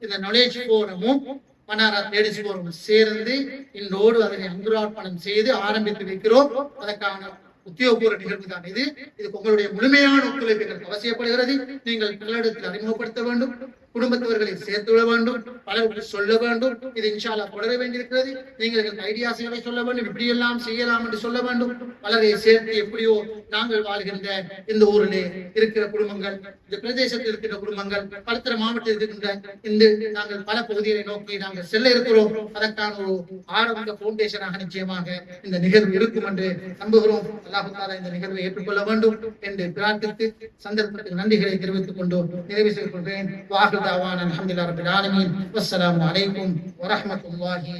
இந்த நாலேஜ் போரமும் மன்னார் லேடிஸ் போரமும் சேர்ந்து இன்றோடு அதனை அங்குரார்ப்பணம் செய்து ஆரம்பித்து வைக்கிறோம். அதற்கான உத்தியோகபூர்வ நிகழ்வு தான் இது. இதுக்கு உங்களுடைய முழுமையான ஒத்துழைப்பு எங்களுக்கு அவசியப்படுகிறது. நீங்கள் பலரிடத்தில் அறிமுகப்படுத்த வேண்டும், குடும்பத்தவர்களை சேர்த்து விட வேண்டும், பலருக்கு சொல்ல வேண்டும். இது இன்ஷா அல்லாஹ் தொடர வேண்டியிருக்கிறது. நீங்கள் ஐடியாஸ்களை சொல்ல வேண்டும், இப்படி எல்லாம் செய்யலாம் என்று சொல்ல வேண்டும். பலரை சேர்த்து எப்படியோ நாங்கள் வாழ்கின்ற இந்த ஊரிலே இருக்கிற குடும்பங்கள், இந்த பிரதேசத்தில் இருக்கின்ற குடும்பங்கள், பலத்தர மாவட்டத்தில் இருக்கின்ற இந்த நாங்கள் பல பகுதிகளை நோக்கி நாங்கள் செல்ல இருக்கிறோம். அதற்கான ஒரு ஆரம்ப பவுண்டேஷனாக நிச்சயமாக இந்த நிகழ்வு இருக்கும் என்று நம்புகிறோம். அல்லாஹ் தஆலா இந்த நிகழ்வை ஏற்றுக்கொள்ள வேண்டும் என்று பிரார்த்தித்து சந்தர்ப்பத்தில் நன்றிகளை தெரிவித்துக் கொண்டு நிறைவு செய்து கொள்கிறேன். வாஹிர் தாவானா அல்ஹம்துலில்லாஹி ரப்பில் ஆலமீன். வஸ்ஸலாமு அலைக்கும் வரஹ்மத்துல்லாஹி